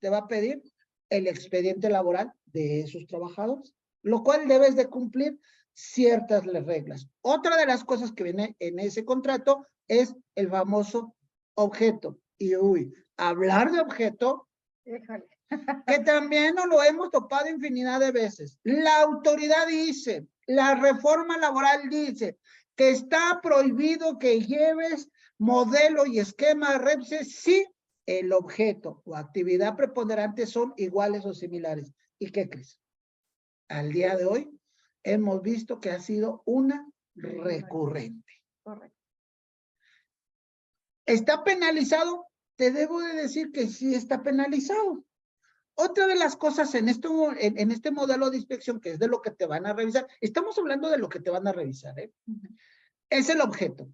te va a pedir el expediente laboral de esos trabajadores, lo cual debes de cumplir ciertas reglas. Otra de las cosas que viene en ese contrato es el famoso objeto. Y hablar de objeto, que también nos lo hemos topado infinidad de veces. La autoridad dice, la reforma laboral dice que está prohibido que lleves modelo y esquema REPSE si el objeto o actividad preponderante son iguales o similares. ¿Y qué crees? Al día de hoy hemos visto que ha sido una recurrente. Correcto. ¿Está penalizado? Te debo de decir que sí está penalizado. Otra de las cosas en este modelo de inspección, que es de lo que te van a revisar, estamos hablando de lo que te van a revisar, es el objeto.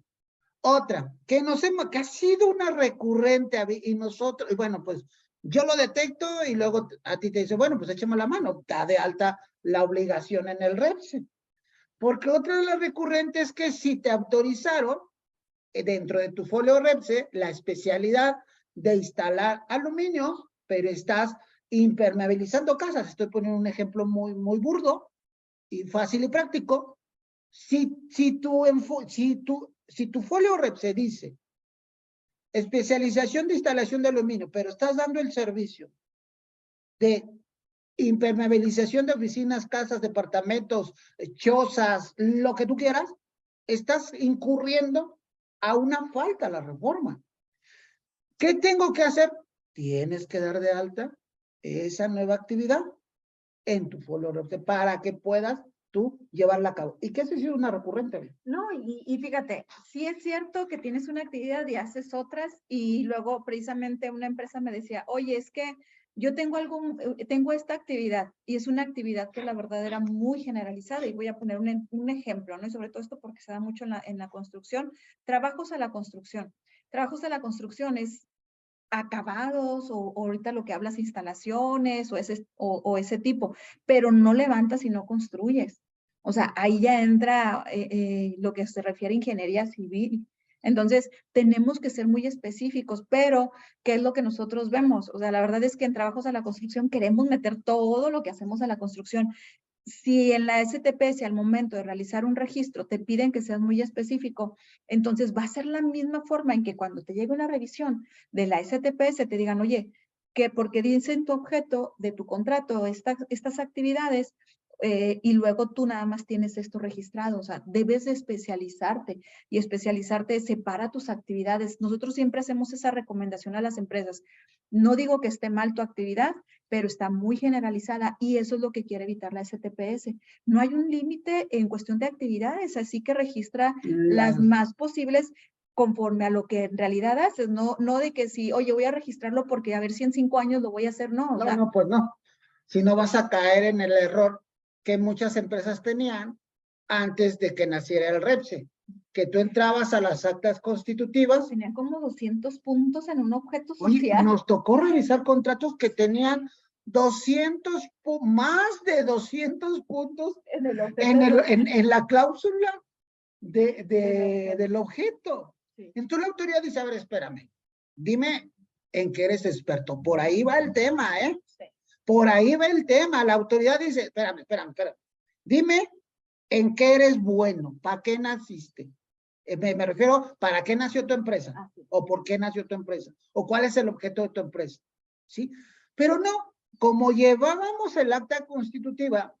Otra, que que ha sido una recurrente, y nosotros, y bueno, pues yo lo detecto y luego a ti te dice, bueno, pues échame la mano, da de alta la obligación en el REPSE. Porque otra de las recurrentes es que si te autorizaron dentro de tu folio REPSE la especialidad de instalar aluminio, pero estás impermeabilizando casas. Estoy poniendo un ejemplo muy burdo y fácil y práctico. Si tu folio REPSE dice especialización de instalación de aluminio, pero estás dando el servicio de impermeabilización de oficinas, casas, departamentos, chozas, lo que tú quieras, estás incurriendo a una falta a la reforma. ¿Qué tengo que hacer? Tienes que dar de alta esa nueva actividad en tu folio REPSE para que puedas tú llevarla a cabo. ¿Y qué si es una recurrente? No, y fíjate, sí es cierto que tienes una actividad y haces otras, y luego precisamente una empresa me decía, oye, es que yo tengo esta actividad, y es una actividad que la verdad era muy generalizada, y voy a poner un ejemplo, ¿no? Y sobre todo esto porque se da mucho en la construcción, trabajos a la construcción. Trabajos a la construcción es acabados, o ahorita lo que hablas, instalaciones, o ese tipo, pero no levantas y no construyes. O sea, ahí ya entra lo que se refiere a ingeniería civil. Entonces, tenemos que ser muy específicos, pero ¿qué es lo que nosotros vemos? O sea, la verdad es que en trabajos a la construcción queremos meter todo lo que hacemos a la construcción. Si en la STPS al momento de realizar un registro te piden que seas muy específico, entonces va a ser la misma forma en que cuando te llegue una revisión de la STPS te digan, oye, que porque dice en tu objeto de tu contrato estas actividades, y luego tú nada más tienes esto registrado. O sea, debes de especializarte, y especializarte separa tus actividades. Nosotros siempre hacemos esa recomendación a las empresas. No digo que esté mal tu actividad, pero está muy generalizada, y eso es lo que quiere evitar la STPS. No hay un límite en cuestión de actividades, así que registra las más posibles conforme a lo que en realidad haces, no de que si, oye, voy a registrarlo porque a ver si en 5 años lo voy a hacer, no. No, no, pues no. Si no vas a caer en el error que muchas empresas tenían antes de que naciera el REPSE, que tú entrabas a las actas constitutivas. Tenían como 200 puntos en un objeto Oye, social. nos tocó revisar contratos que tenían 200, más de 200 puntos en la cláusula del objeto. Sí. Entonces la autoridad dice, a ver, espérame, dime en qué eres experto. Por ahí va el tema, ¿eh? Sí. Por ahí va el tema. La autoridad dice, espérame. Dime en qué eres bueno, ¿para qué naciste? Me refiero, ¿para qué nació tu empresa? Ah, sí. ¿O por qué nació tu empresa? ¿O cuál es el objeto de tu empresa? ¿Sí? Pero no, como llevábamos el acta constitutiva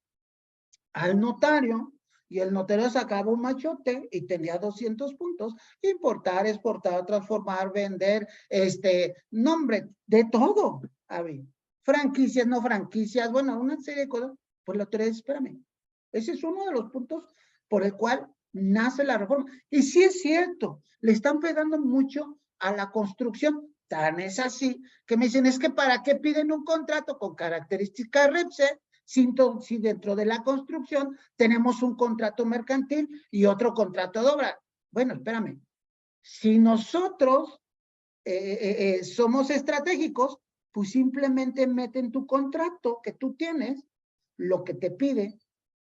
al notario, y el notario sacaba un machote y tenía 200 puntos, importar, exportar, transformar, vender, nombre, de todo. A ver, franquicias, no franquicias, bueno, una serie de cosas. Pues la autoridad, espérame, ese es uno de los puntos por el cual nace la reforma. Y sí es cierto, le están pegando mucho a la construcción. Tan es así que me dicen, es que ¿para qué piden un contrato con características REPSE si dentro de la construcción tenemos un contrato mercantil y otro contrato de obra? Bueno, espérame. Si nosotros somos estratégicos, pues simplemente meten tu contrato que tú tienes, lo que te pide,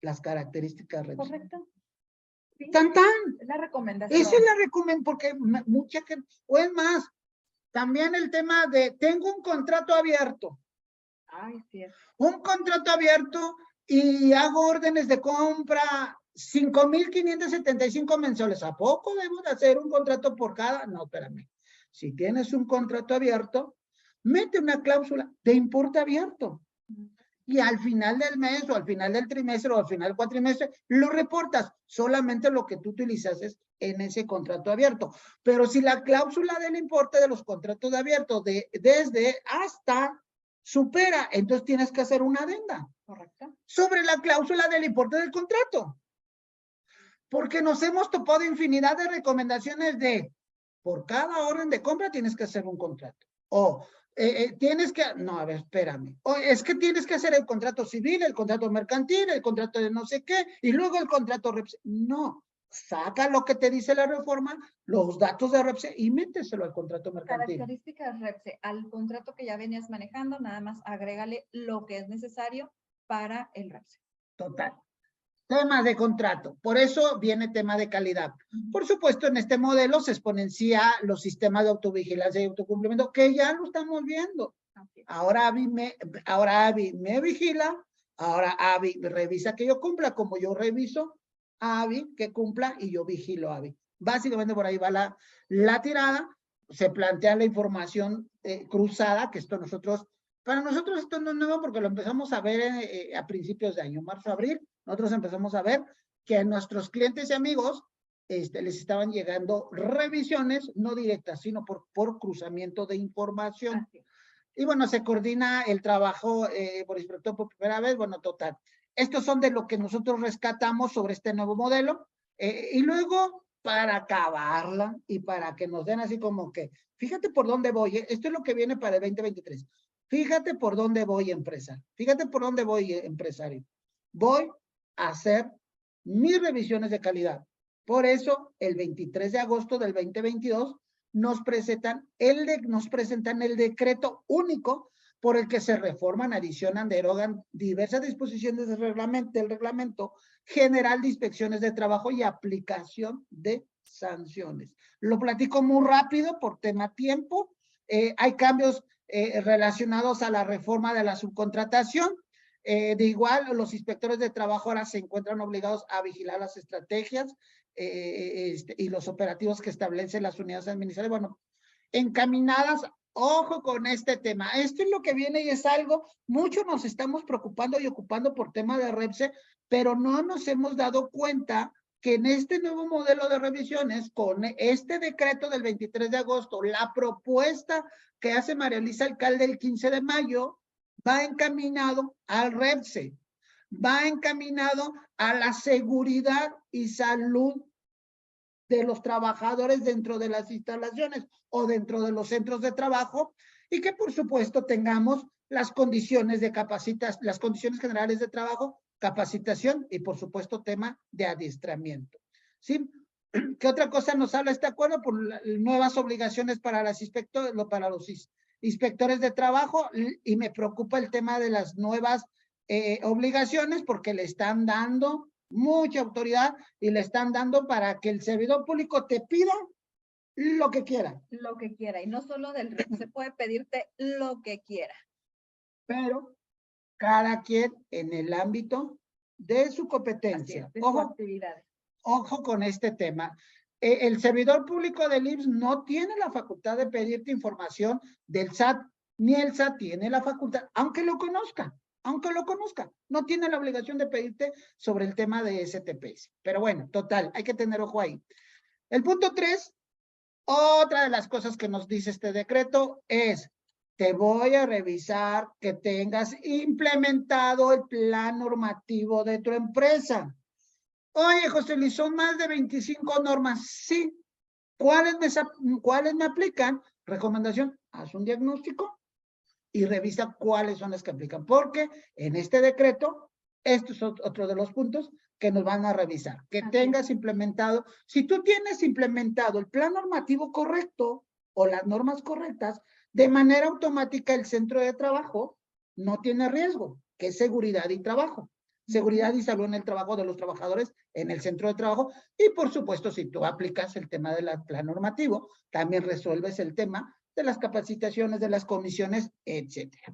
las características REPSE. Correcto. Sí, ¡Tan! Es la recomendación. Esa es la recomendación, porque mucha gente, o es más, también el tema de, tengo un contrato abierto. Ay, sí. Un contrato abierto y hago órdenes de compra 5,575 mensuales. ¿A poco debo de hacer un contrato por cada? No, espérame. Si tienes un contrato abierto, mete una cláusula de importe abierto. Y al final del mes, o al final del trimestre, o al final del cuatrimestre, lo reportas. Solamente lo que tú utilizaste en ese contrato abierto. Pero si la cláusula del importe de los contratos abiertos desde hasta supera, entonces tienes que hacer una adenda. Correcto. Sobre la cláusula del importe del contrato. Porque nos hemos topado infinidad de recomendaciones de, por cada orden de compra tienes que hacer un contrato. O tienes que, no, a ver, espérame. O es que tienes que hacer el contrato civil, el contrato mercantil, el contrato de no sé qué, y luego el contrato REPSE. No, saca lo que te dice la reforma, los datos de REPSE y méteselo al contrato mercantil. Características REPSE, al contrato que ya venías manejando, nada más agrégale lo que es necesario para el REPSE. Total. Temas de contrato. Por eso viene tema de calidad. Por supuesto, en este modelo se exponencia los sistemas de autovigilancia y autocumplimiento, que ya lo estamos viendo. Ahora AVI me vigila, ahora AVI revisa que yo cumpla, como yo reviso AVI que cumpla y yo vigilo AVI. Básicamente por ahí va la tirada. Se plantea la información cruzada, que esto para nosotros esto no es nuevo porque lo empezamos a ver a principios de año, marzo, abril. Nosotros empezamos a ver que a nuestros clientes y amigos les estaban llegando revisiones, no directas, sino por cruzamiento de información. Y bueno, se coordina el trabajo por inspector por primera vez. Bueno, total. Estos son de lo que nosotros rescatamos sobre este nuevo modelo. Y luego, para acabarla y para que nos den así como que, fíjate por dónde voy, esto es lo que viene para el 2023. Fíjate por dónde voy, empresa. Fíjate por dónde voy, empresario. Voy a hacer mis revisiones de calidad. Por eso, el 23 de agosto del 2022, nos presentan el decreto único por el que se reforman, adicionan, derogan diversas disposiciones del reglamento general de inspecciones de trabajo y aplicación de sanciones. Lo platico muy rápido por tema tiempo. Hay cambios relacionados a la reforma de la subcontratación. De igual, los inspectores de trabajo ahora se encuentran obligados a vigilar las estrategias y los operativos que establecen las unidades administrativas. Bueno, encaminadas, ojo con este tema. Esto es lo que viene y es algo, mucho nos estamos preocupando y ocupando por tema de REPSE, pero no nos hemos dado cuenta que en este nuevo modelo de revisiones, con este decreto del 23 de agosto, la propuesta que hace María Elisa Alcalde el 15 de mayo, va encaminado al REPSE, va encaminado a la seguridad y salud de los trabajadores dentro de las instalaciones o dentro de los centros de trabajo, y que por supuesto tengamos las condiciones de las condiciones generales de trabajo, capacitación y por supuesto tema de adiestramiento. ¿Sí? ¿Qué otra cosa nos habla este acuerdo? Por nuevas obligaciones para los inspectores de trabajo, y me preocupa el tema de las nuevas obligaciones porque le están dando mucha autoridad y le están dando para que el servidor público te pida lo que quiera. Lo que quiera, y no solo del REPSE, se puede pedirte lo que quiera. Pero cada quien en el ámbito de su competencia. De su actividad. Ojo con este tema. El servidor público del IMSS no tiene la facultad de pedirte información del SAT, ni el SAT tiene la facultad, aunque lo conozca, no tiene la obligación de pedirte sobre el tema de STPS. Pero bueno, total, hay que tener ojo ahí. El punto 3, otra de las cosas que nos dice este decreto es, te voy a revisar que tengas implementado el plan normativo de tu empresa. Oye, José Luis, son más de 25 normas. Sí. ¿Cuáles me aplican? Recomendación, haz un diagnóstico y revisa cuáles son las que aplican. Porque en este decreto, esto es otro de los puntos que nos van a revisar. Que tengas implementado, si tú tienes implementado el plan normativo correcto o las normas correctas, de manera automática el centro de trabajo no tiene riesgo, que es seguridad y trabajo. Seguridad y salud en el trabajo de los trabajadores en el centro de trabajo. Y por supuesto, si tú aplicas el tema del plan normativo, también resuelves el tema de las capacitaciones, de las comisiones, etcétera.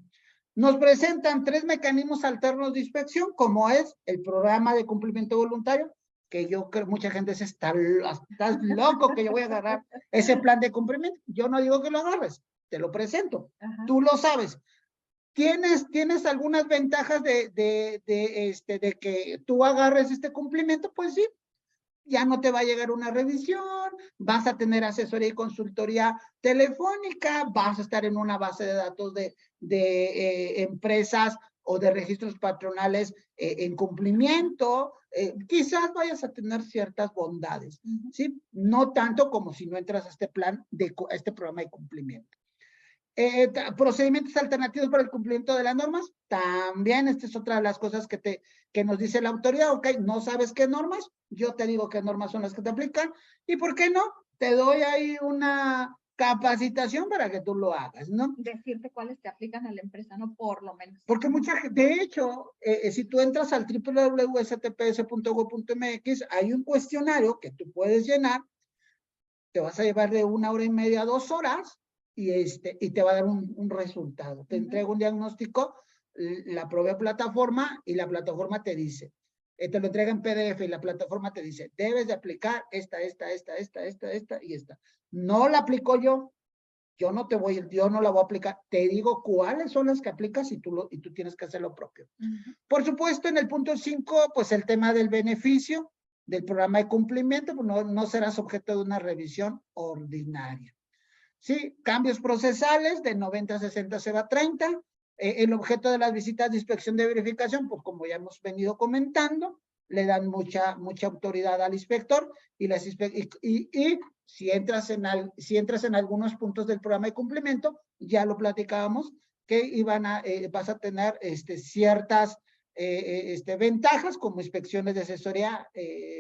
Nos presentan 3 mecanismos alternos de inspección, como es el programa de cumplimiento voluntario, que yo creo mucha gente dice, estás loco que yo voy a agarrar ese plan de cumplimiento. Yo no digo que lo agarres, te lo presento. Ajá. Tú lo sabes. ¿Tienes algunas ventajas de que tú agarres este cumplimiento? Pues sí, ya no te va a llegar una revisión, vas a tener asesoría y consultoría telefónica, vas a estar en una base de datos de empresas o de registros patronales en cumplimiento, quizás vayas a tener ciertas bondades, ¿sí? No tanto como si no entras a este plan, a este programa de cumplimiento. Procedimientos alternativos para el cumplimiento de las normas, también esta es otra de las cosas que nos dice la autoridad. Ok, no sabes qué normas, yo te digo qué normas son las que te aplican, y por qué no, te doy ahí una capacitación para que tú lo hagas, ¿no? Decirte cuáles te aplican a la empresa, ¿no? Por lo menos. Porque mucha gente, de hecho, si tú entras al www.stps.gov.mx, hay un cuestionario que tú puedes llenar, te vas a llevar de 1 hora y media a 2 horas, y te va a dar un resultado. Te entrega un diagnóstico, la provee plataforma, y la plataforma te dice, te lo entrega en PDF, y la plataforma te dice, debes de aplicar esta y esta. No la aplico yo no la voy a aplicar, te digo cuáles son las que aplicas, y tú tienes que hacer lo propio. Por supuesto, en el punto 5, pues el tema del beneficio del programa de cumplimiento, pues no serás objeto de una revisión ordinaria. Sí, cambios procesales de 90 a 60 se va a 30. El objeto de las visitas de inspección de verificación, pues como ya hemos venido comentando, le dan mucha autoridad al inspector, y si entras en algunos puntos del programa de cumplimiento, ya lo platicábamos, que vas a tener ciertas ventajas, como inspecciones de asesoría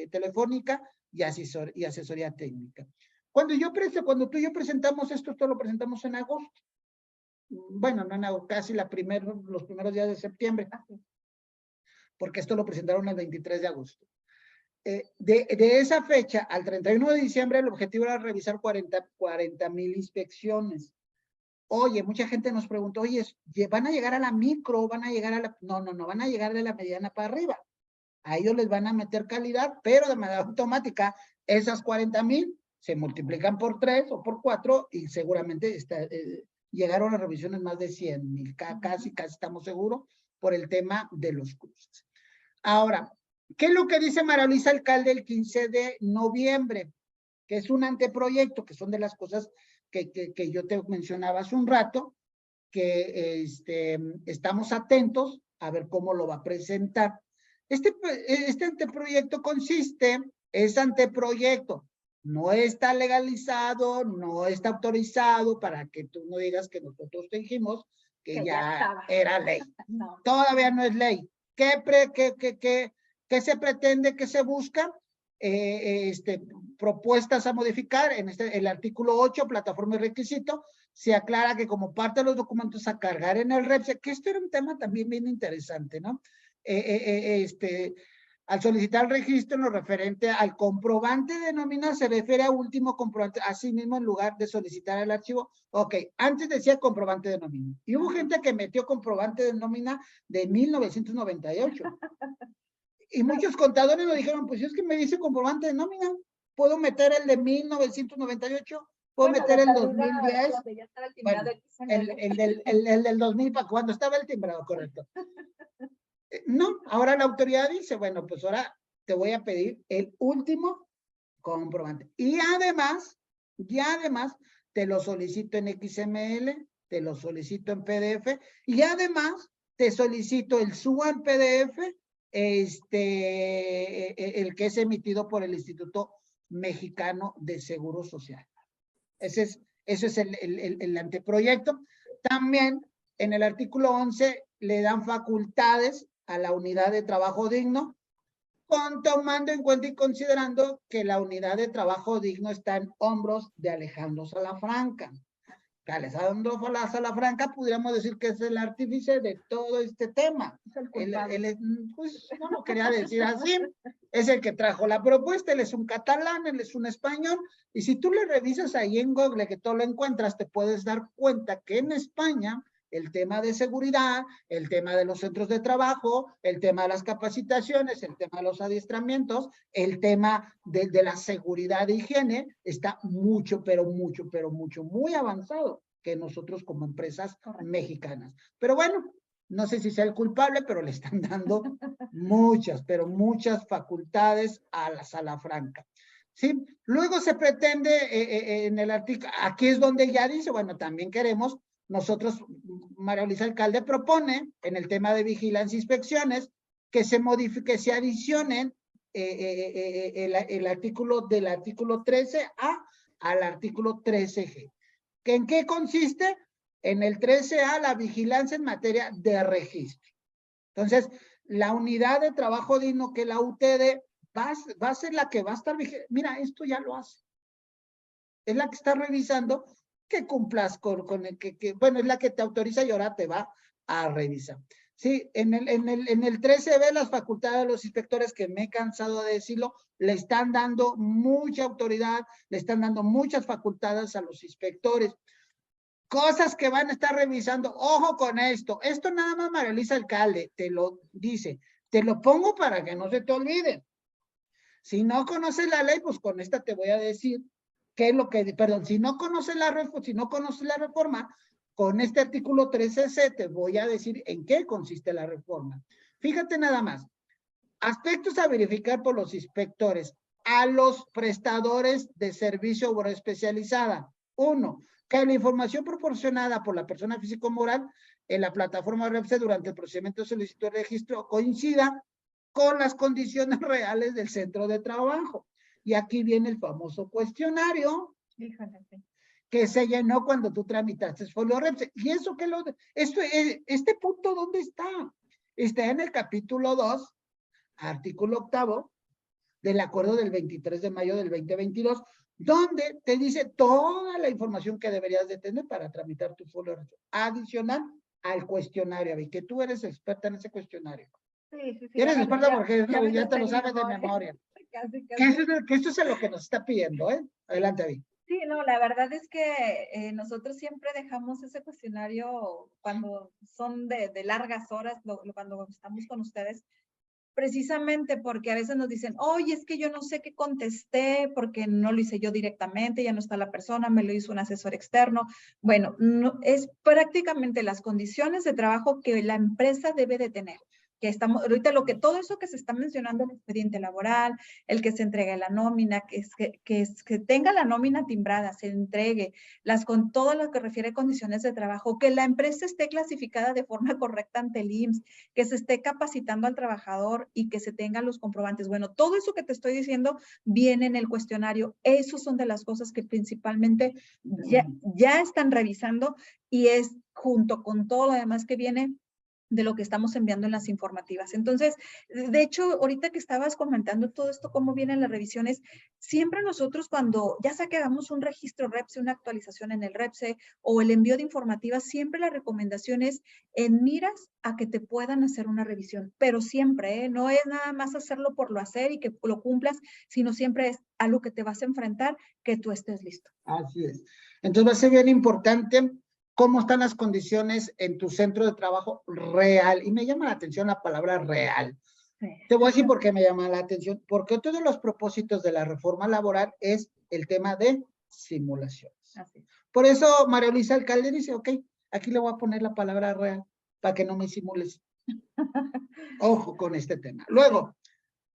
telefónica y asesoría técnica. Cuando tú y yo presentamos esto lo presentamos en agosto. Bueno, no en agosto, casi los primeros días de septiembre, porque esto lo presentaron el 23 de agosto. De esa fecha al 31 de diciembre, el objetivo era revisar 40,000 inspecciones. Oye, mucha gente nos preguntó, oye, ¿van a llegar a la micro? ¿Van a llegar a la...? No, van a llegar de la mediana para arriba. A ellos les van a meter calidad, pero de manera automática, esas 40,000 se multiplican por 3 o por 4, y seguramente llegaron a revisiones más de 100,000, casi estamos seguros, por el tema de los cruces. Ahora, ¿qué es lo que dice María Luisa Alcalde el 15 de noviembre? Que es un anteproyecto, que son de las cosas que yo te mencionaba hace un rato, que estamos atentos a ver cómo lo va a presentar. Este anteproyecto es anteproyecto, no está legalizado, no está autorizado, para que tú no digas que nosotros te dijimos que ya era ley. No. Todavía no es ley. ¿Qué se pretende, qué se busca? Propuestas a modificar en el artículo 8, plataforma y requisito. Se aclara que como parte de los documentos a cargar en el REPSE, que esto era un tema también bien interesante, ¿no? Al solicitar el registro en lo referente al comprobante de nómina, se refiere a último comprobante, así mismo en lugar de solicitar el archivo. Ok, antes decía comprobante de nómina, y hubo gente que metió comprobante de nómina de 1998. Y muchos contadores nos dijeron, pues es que me dice comprobante de nómina, puedo meter el de 1998, puedo meter el 2010, bueno, el del 2000, cuando estaba el timbrado, correcto. No, ahora la autoridad dice, bueno, pues ahora te voy a pedir el último comprobante. Y además, te lo solicito en XML, te lo solicito en PDF, y además te solicito el SUA en PDF, el que es emitido por el Instituto Mexicano de Seguro Social. Ese es el anteproyecto. También en el artículo 11 le dan facultades a la unidad de trabajo digno, tomando en cuenta y considerando que la unidad de trabajo digno está en hombros de Alejandro Salafranca. Alejandro Salafranca, podríamos decir que es el artífice de todo este tema. Pues no lo quería decir así, es el que trajo la propuesta. Él es un catalán, él es un español, y si tú le revisas ahí en Google, que tú lo encuentras, te puedes dar cuenta que en España el tema de seguridad, el tema de los centros de trabajo, el tema de las capacitaciones, el tema de los adiestramientos, el tema de la seguridad e higiene está mucho, muy avanzado que nosotros como empresas mexicanas. Pero bueno, no sé si sea el culpable, pero le están dando muchas facultades a la Salafranca. ¿Sí? Luego se pretende en el artículo, aquí es donde ya dice, bueno, también queremos nosotros, María Luisa Alcalde propone en el tema de vigilancia e inspecciones que se modifique, se adicionen el artículo del artículo 13A al artículo 13G. ¿En qué consiste? En el 13A, la vigilancia en materia de registro. Entonces, la unidad de trabajo digno que la UTD va a ser la que va a estar vigilando. Mira, esto ya lo hace. Es la que está revisando que cumplas con el bueno, es la que te autoriza y ahora te va a revisar. Sí, en el 13B, las facultades de los inspectores, que me he cansado de decirlo, le están dando mucha autoridad, le están dando muchas facultades a los inspectores. Cosas que van a estar revisando. Ojo con esto. Esto nada más María Luisa Alcalde te lo dice. Te lo pongo para que no se te olvide. Si no conoces la ley, pues con esta te voy a decir qué es lo que, perdón, si no conoces la reforma, con este artículo 13C te voy a decir en qué consiste la reforma. Fíjate nada más. Aspectos a verificar por los inspectores a los prestadores de servicio obra especializada. 1. Que la información proporcionada por la persona físico-moral en la plataforma REPSE durante el procedimiento de solicitud de registro coincida con las condiciones reales del centro de trabajo. Y aquí viene el famoso cuestionario que se llenó cuando tú tramitaste folio REPSE. ¿Y eso qué este punto dónde está? Está en el capítulo 2, artículo 8 del acuerdo del 23 de mayo del 2022, donde te dice toda la información que deberías de tener para tramitar tu folio REPSE, adicional al cuestionario, y que tú eres experta en ese cuestionario. Sí. Eres experta porque ya te lo sé sabes de memoria. Casi. Que esto es lo que nos está pidiendo, ¿eh? Adelante, Avi. Sí, no, la verdad es que nosotros siempre dejamos ese cuestionario cuando son de largas horas, cuando estamos con ustedes, precisamente porque a veces nos dicen, oye, es que yo no sé qué contesté porque no lo hice yo directamente, ya no está la persona, me lo hizo un asesor externo. Bueno, no, es prácticamente las condiciones de trabajo que la empresa debe de tener. Que estamos, ahorita todo eso que se está mencionando, el expediente laboral, el que se entregue la nómina, que tenga la nómina timbrada, se entregue, con todo lo que refiere a condiciones de trabajo, que la empresa esté clasificada de forma correcta ante el IMSS, que se esté capacitando al trabajador y que se tengan los comprobantes. Bueno, todo eso que te estoy diciendo viene en el cuestionario. Esos son de las cosas que principalmente ya están revisando y es junto con todo lo demás que viene de lo que estamos enviando en las informativas. Entonces, de hecho, ahorita que estabas comentando todo esto, cómo vienen las revisiones, siempre nosotros cuando ya sea que hagamos un registro REPSE, una actualización en el REPSE o el envío de informativas, siempre la recomendación es en miras a que te puedan hacer una revisión, pero siempre, no es nada más hacerlo por lo hacer y que lo cumplas, sino siempre es a lo que te vas a enfrentar, que tú estés listo. Así es. Entonces va a ser bien importante cómo están las condiciones en tu centro de trabajo real. Y me llama la atención la palabra real. Sí. Te voy a decir por qué me llama la atención. Porque otro de los propósitos de la reforma laboral es el tema de simulaciones. Así. Por eso María Luisa Alcalde dice, ok, aquí le voy a poner la palabra real para que no me simules. Ojo con este tema. Luego,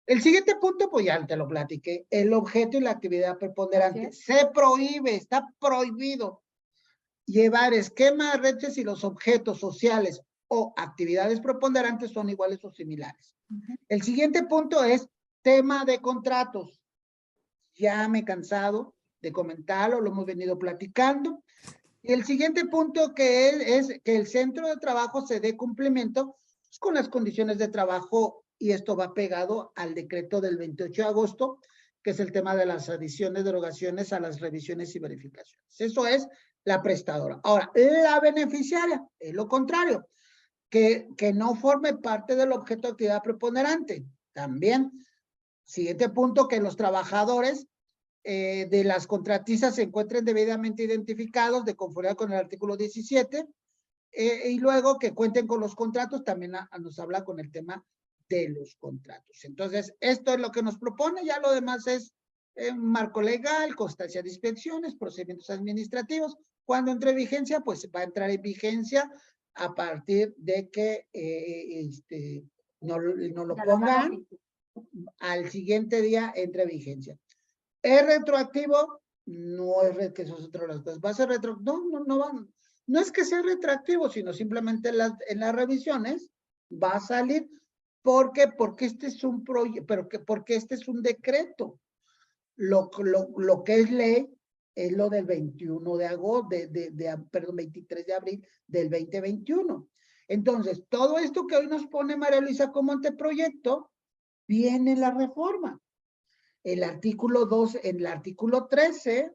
el siguiente punto, pues ya te lo platiqué, el objeto y la actividad preponderante. Se prohíbe, está prohibido llevar esquemas, redes y los objetos sociales o actividades preponderantes son iguales o similares. El siguiente punto es tema de contratos. Ya me he cansado de comentarlo, lo hemos venido platicando. Y el siguiente punto es que el centro de trabajo se dé cumplimiento con las condiciones de trabajo, y esto va pegado al decreto del 28 de agosto, que es el tema de las adiciones, derogaciones a las revisiones y verificaciones. Eso es la prestadora. Ahora, la beneficiaria es lo contrario, que no forme parte del objeto de actividad preponderante. También, siguiente punto, que los trabajadores de las contratistas se encuentren debidamente identificados de conformidad con el artículo 17, y luego que cuenten con los contratos, también nos habla con el tema de los contratos. Entonces, esto es lo que nos propone, ya lo demás es marco legal, constancia de inspecciones, procedimientos administrativos. Cuando entre vigencia, pues va a entrar en vigencia a partir de que no lo pongan, al siguiente día entre vigencia. ¿Es retroactivo? No es que eso es otra de las cosas. ¿Va a ser retroactivo? No es que sea retroactivo, sino simplemente en las revisiones va a salir. ¿Por qué? Porque este es un proyecto, porque este es un decreto. Lo que es ley es lo del 21 de agosto, perdón, 23 de abril del 2021. Entonces, todo esto que hoy nos pone María Luisa como anteproyecto, viene la reforma. El artículo 2, en el artículo 13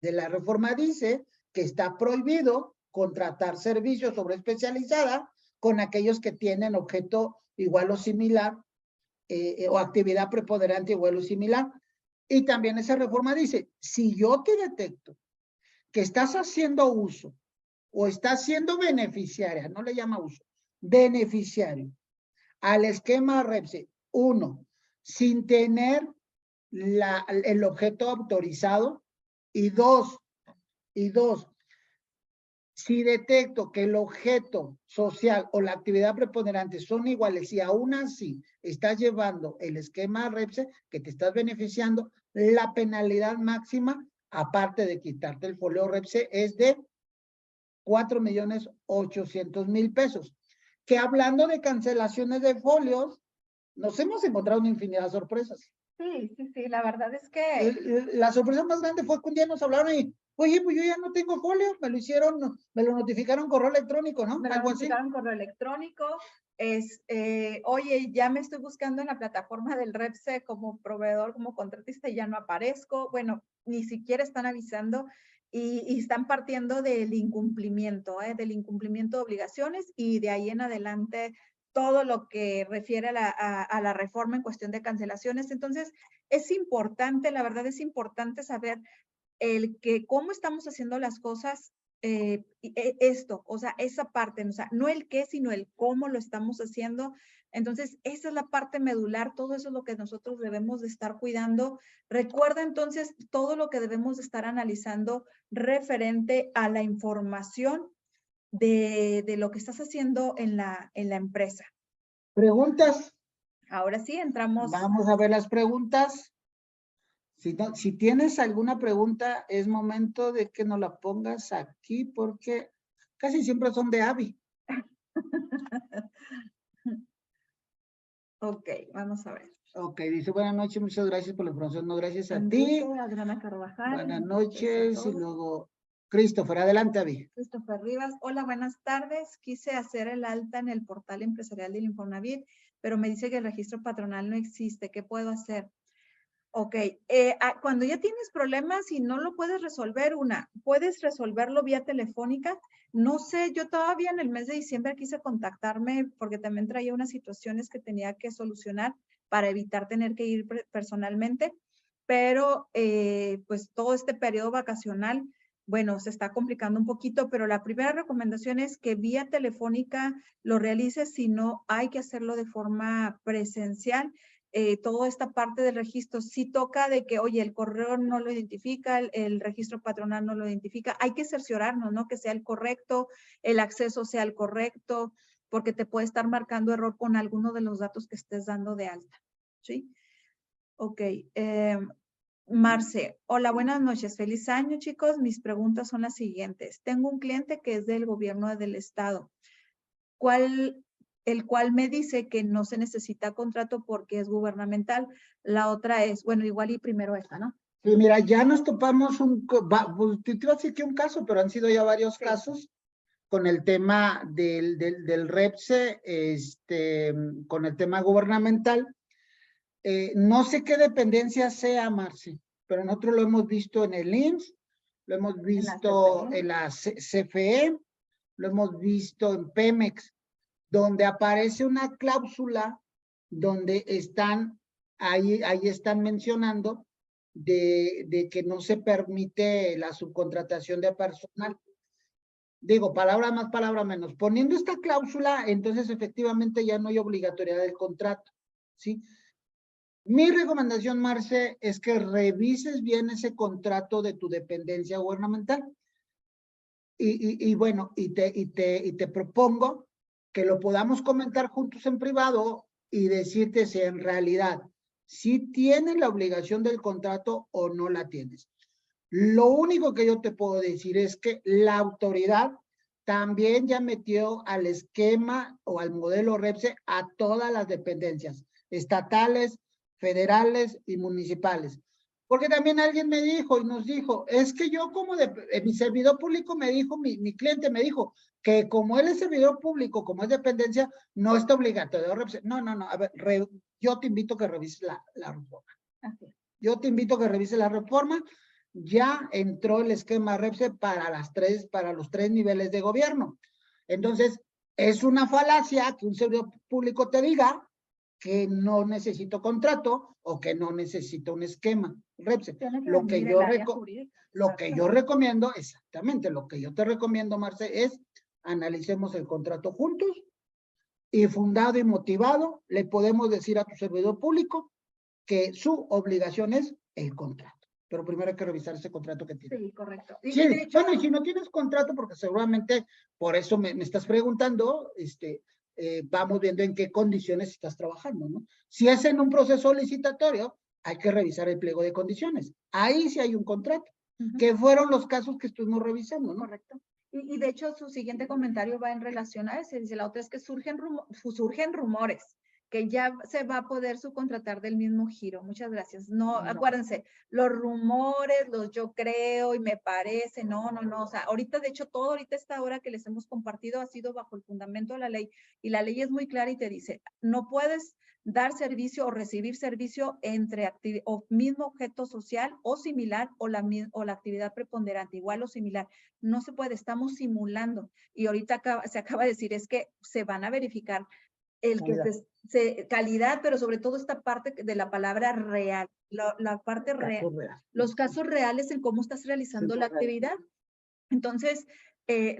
de la reforma dice que está prohibido contratar servicios sobre especializada con aquellos que tienen objeto igual o similar o actividad preponderante igual o similar. Y también esa reforma dice, si yo te detecto que estás haciendo uso o estás siendo beneficiaria, no le llama uso, beneficiario, al esquema REPSE, 1, sin tener el objeto autorizado, y dos, si detecto que el objeto social o la actividad preponderante son iguales y aún así estás llevando el esquema REPSE que te estás beneficiando, la penalidad máxima, aparte de quitarte el folio REPSE, es de 4,800,000 pesos. Que hablando de cancelaciones de folios, nos hemos encontrado una infinidad de sorpresas. Sí, la verdad es que... La sorpresa más grande fue que un día nos hablaron y, oye, pues yo ya no tengo folio, me lo notificaron correo electrónico, ¿no? Me lo notificaron correo electrónico, oye, ya me estoy buscando en la plataforma del REPSE como proveedor, como contratista, y ya no aparezco. Bueno, ni siquiera están avisando y están partiendo del incumplimiento de obligaciones, y de ahí en adelante todo lo que refiere a la reforma en cuestión de cancelaciones. Entonces, es importante, la verdad es importante saber cómo estamos haciendo las cosas, esto, o sea, esa parte, o sea, no el qué, sino el cómo lo estamos haciendo. Entonces, esa es la parte medular, todo eso es lo que nosotros debemos de estar cuidando. Recuerda entonces todo lo que debemos de estar analizando referente a la información de lo que estás haciendo en la empresa. ¿Preguntas? Ahora sí, entramos. Vamos a ver las preguntas. Si tienes alguna pregunta, es momento de que nos la pongas aquí porque casi siempre son de Abby. Ok, vamos a ver. Ok, dice, buenas noches, muchas gracias por la información. No, gracias a Enrique, ti. Adriana Carvajal. Buenas noches. Y luego, Christopher, adelante, Abby. Christopher Rivas, hola, buenas tardes. Quise hacer el alta en el portal empresarial del Infonavit, pero me dice que el registro patronal no existe. ¿Qué puedo hacer? Ok, cuando ya tienes problemas y no lo puedes resolver, puedes resolverlo vía telefónica. No sé, yo todavía en el mes de diciembre quise contactarme porque también traía unas situaciones que tenía que solucionar para evitar tener que ir personalmente, pero pues todo este periodo vacacional, bueno, se está complicando un poquito, pero la primera recomendación es que vía telefónica lo realices, si no hay que hacerlo de forma presencial. Toda esta parte del registro sí toca de que, oye, el correo no lo identifica, el registro patronal no lo identifica. Hay que cerciorarnos, ¿no? Que sea el correcto, el acceso sea el correcto, porque te puede estar marcando error con alguno de los datos que estés dando de alta, ¿sí? Ok. Marce, hola, buenas noches. Feliz año, chicos. Mis preguntas son las siguientes. Tengo un cliente que es del gobierno del estado, el cual me dice que no se necesita contrato porque es gubernamental. La otra es, bueno, igual y primero esta, ¿no? Sí, mira, ya nos topamos te iba a decir que un caso, pero han sido ya varios casos con el tema del REPSE, con el tema gubernamental. No sé qué dependencia sea, Marci, pero nosotros lo hemos visto en el IMSS, lo hemos visto en la CFE, lo hemos visto en Pemex, donde aparece una cláusula donde ahí están mencionando de que no se permite la subcontratación de personal. Digo, palabra más, palabra menos. Poniendo esta cláusula, entonces efectivamente ya no hay obligatoriedad del contrato, ¿sí? Mi recomendación, Marce, es que revises bien ese contrato de tu dependencia gubernamental. Y bueno, te propongo que lo podamos comentar juntos en privado y decirte si en realidad si tienes la obligación del contrato o no la tienes. Lo único que yo te puedo decir es que la autoridad también ya metió al esquema o al modelo REPSE a todas las dependencias estatales, federales y municipales. Porque también alguien me dijo y nos dijo, es que yo como mi servidor público me dijo, mi cliente me dijo, que como él es servidor público, como es dependencia, no está obligatorio. No, a ver, yo te invito a que revises la reforma. Así. Yo te invito a que revises la reforma. Ya entró el esquema REPSE para los tres niveles de gobierno. Entonces, es una falacia que un servidor público te diga que no necesito contrato o que no necesito un esquema REPSE. Lo que yo recomiendo, exactamente, lo que yo te recomiendo, Marce, es analicemos el contrato juntos y fundado y motivado, le podemos decir a tu servidor público que su obligación es el contrato. Pero primero hay que revisar ese contrato que tiene. Sí, correcto. Sí, bueno, y si no tienes contrato, porque seguramente por eso me estás preguntando, vamos viendo en qué condiciones estás trabajando, ¿no? Si es en un proceso licitatorio, hay que revisar el pliego de condiciones. Ahí sí hay un contrato, que fueron los casos que estuvimos revisando, ¿no? Correcto. Y de hecho, su siguiente comentario va en relación a ese. Dice, la otra es que surgen rumores que ya se va a poder subcontratar del mismo giro. Muchas gracias. No, acuérdense, los rumores, los yo creo y me parece, no. O sea, ahorita, de hecho, ahorita esta hora que les hemos compartido ha sido bajo el fundamento de la ley. Y la ley es muy clara y te dice, no puedes dar servicio o recibir servicio entre o mismo objeto social o similar o la actividad preponderante, igual o similar. No se puede, estamos simulando. Y ahorita se acaba de decir, es que se van a verificar calidad, pero sobre todo esta parte de la palabra real, la parte real, los casos reales en cómo estás realizando la actividad. Entonces,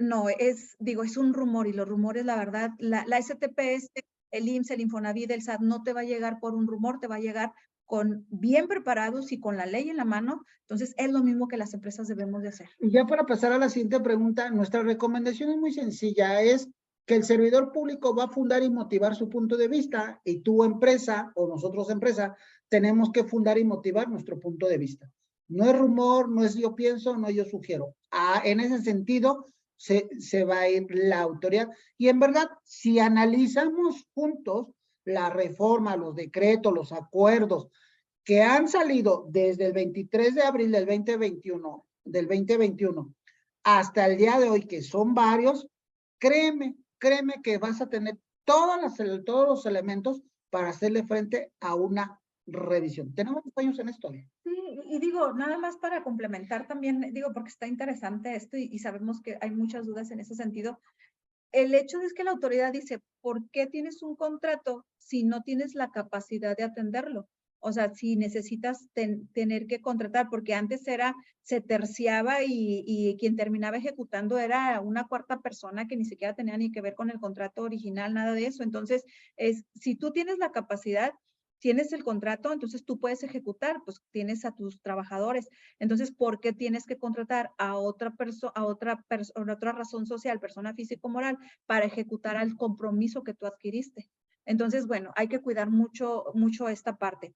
no, es un rumor, y los rumores, la verdad, la STPS, el IMSS, el Infonavit, el SAT, no te va a llegar por un rumor, te va a llegar con bien preparados y con la ley en la mano. Entonces, es lo mismo que las empresas debemos de hacer. Y ya para pasar a la siguiente pregunta, nuestra recomendación es muy sencilla, es que el servidor público va a fundar y motivar su punto de vista, y tu empresa o nosotros empresa tenemos que fundar y motivar nuestro punto de vista. No es rumor, no es yo pienso, no yo sugiero. En ese sentido se va a ir la autoridad. Y en verdad, si analizamos juntos la reforma, los decretos, los acuerdos que han salido desde el 23 de abril del 2021, hasta el día de hoy, que son varios, créeme que vas a tener todos los elementos para hacerle frente a una revisión. Tenemos años en esto. Sí, y digo, nada más para complementar también, porque está interesante esto y sabemos que hay muchas dudas en ese sentido. El hecho es que la autoridad dice, ¿por qué tienes un contrato si no tienes la capacidad de atenderlo? O sea, si necesitas tener que contratar, porque antes se terciaba y quien terminaba ejecutando era una cuarta persona que ni siquiera tenía ni que ver con el contrato original, nada de eso. Entonces, si tú tienes la capacidad, tienes el contrato, entonces tú puedes ejecutar, pues tienes a tus trabajadores. Entonces, ¿por qué tienes que contratar a otra razón social, persona físico-moral, para ejecutar el compromiso que tú adquiriste? Entonces, bueno, hay que cuidar mucho esta parte.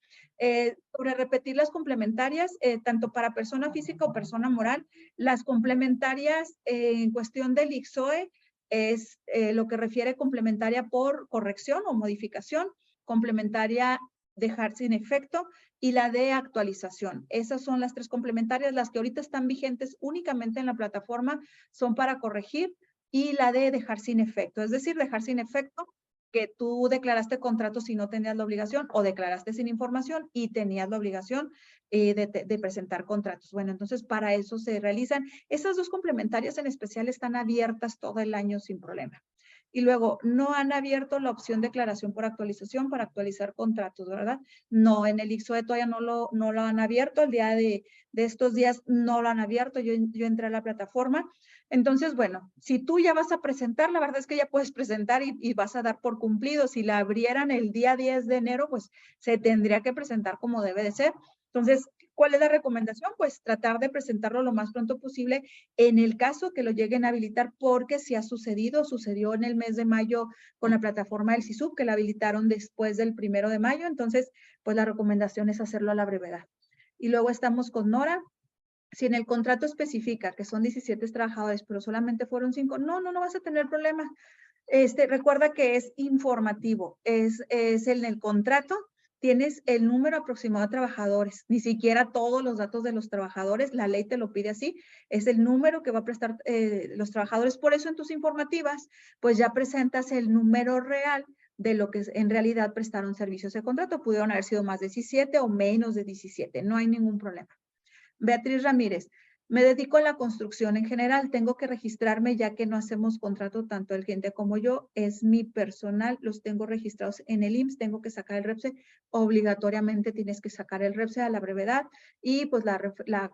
Sobre repetir las complementarias, tanto para persona física o persona moral, las complementarias en cuestión del ICSOE es lo que refiere complementaria por corrección o modificación, complementaria dejar sin efecto y la de actualización. Esas son las tres complementarias. Las que ahorita están vigentes únicamente en la plataforma son para corregir, y la de dejar sin efecto. Es decir, dejar sin efecto que tú declaraste contrato si no tenías la obligación, o declaraste sin información y tenías la obligación de presentar contratos. Bueno, entonces para eso se realizan. Esas dos complementarias en especial están abiertas todo el año sin problema. Y luego, no han abierto la opción declaración por actualización para actualizar contratos, ¿verdad? No, en el ICSOE todavía no lo han abierto. El día de estos días no lo han abierto. Yo entré a la plataforma. Entonces, bueno, si tú ya vas a presentar, la verdad es que ya puedes presentar y vas a dar por cumplido. Si la abrieran el día 10 de enero, pues se tendría que presentar como debe de ser. Entonces, ¿cuál es la recomendación? Pues tratar de presentarlo lo más pronto posible en el caso que lo lleguen a habilitar, porque si ha sucedió en el mes de mayo con la plataforma del CISUB, que la habilitaron después del 1 de mayo. Entonces, pues la recomendación es hacerlo a la brevedad. Y luego estamos con Nora. Si en el contrato especifica que son 17 trabajadores, pero solamente fueron 5, no vas a tener problema. Recuerda que es informativo, es en el contrato tienes el número aproximado de trabajadores, ni siquiera todos los datos de los trabajadores, la ley te lo pide así, es el número que va a prestar los trabajadores. Por eso en tus informativas, pues ya presentas el número real de lo que en realidad prestaron servicios de contrato. Pudieron haber sido más de 17 o menos de 17, no hay ningún problema. Beatriz Ramírez, me dedico a la construcción en general, tengo que registrarme ya que no hacemos contrato tanto el cliente como yo, es mi personal, los tengo registrados en el IMSS, tengo que sacar el REPSE, obligatoriamente tienes que sacar el REPSE a la brevedad y pues la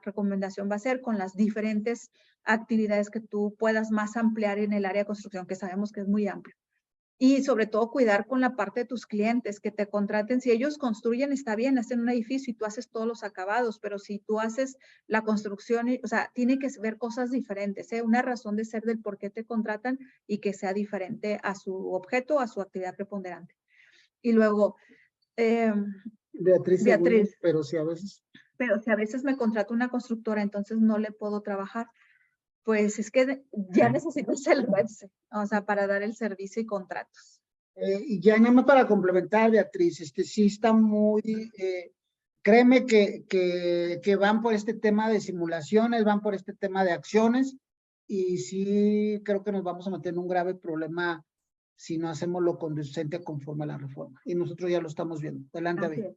recomendación va a ser con las diferentes actividades que tú puedas más ampliar en el área de construcción, que sabemos que es muy amplio. Y sobre todo cuidar con la parte de tus clientes, que te contraten. Si ellos construyen, está bien, hacen un edificio y tú haces todos los acabados, pero si tú haces la construcción, o sea, tiene que ver cosas diferentes, ¿eh? Una razón de ser del por qué te contratan y que sea diferente a su objeto, a su actividad preponderante. Y luego, Beatriz, Beatriz, pero si a veces... pero si a veces me contrata una constructora, entonces no le puedo trabajar. Pues es que ya necesitas el REPSE, o sea, para dar el servicio y contratos. Y ya nada más para complementar, Beatriz, sí está muy, créeme que van por este tema de simulaciones, van por este tema de acciones, y sí creo que nos vamos a meter en un grave problema si no hacemos lo conducente conforme a la reforma. Y nosotros ya lo estamos viendo. Adelante, Abel.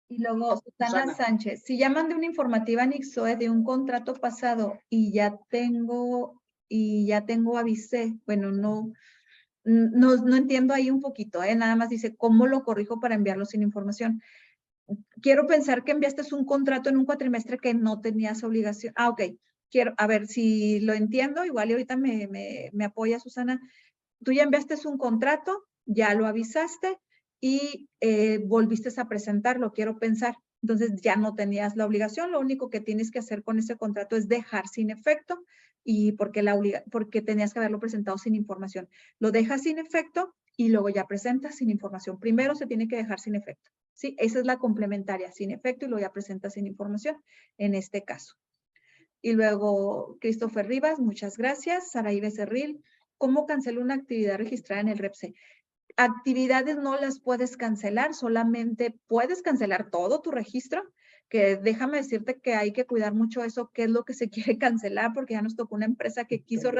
Y luego, Susana Sánchez, si llaman de una informativa NICSOE de un contrato pasado y ya tengo avisé, bueno, no entiendo ahí un poquito, nada más dice, ¿cómo lo corrijo para enviarlo sin información? Quiero pensar que enviaste un contrato en un cuatrimestre que no tenías obligación. Ah, ok. Quiero, a ver, si lo entiendo, igual y ahorita me apoya Susana. Tú ya enviaste un contrato, ya lo avisaste y volviste a presentarlo, quiero pensar. Entonces ya no tenías la obligación, lo único que tienes que hacer con ese contrato es dejar sin efecto y porque tenías que haberlo presentado sin información. Lo dejas sin efecto y luego ya presentas sin información. Primero se tiene que dejar sin efecto. Sí, esa es la complementaria, sin efecto y luego ya presentas sin información en este caso. Y luego Christopher Rivas, muchas gracias. Saraí Becerril, ¿cómo cancelo una actividad registrada en el REPSE? Actividades no las puedes cancelar, solamente puedes cancelar todo tu registro, que déjame decirte que hay que cuidar mucho eso, qué es lo que se quiere cancelar, porque ya nos tocó una empresa que quiso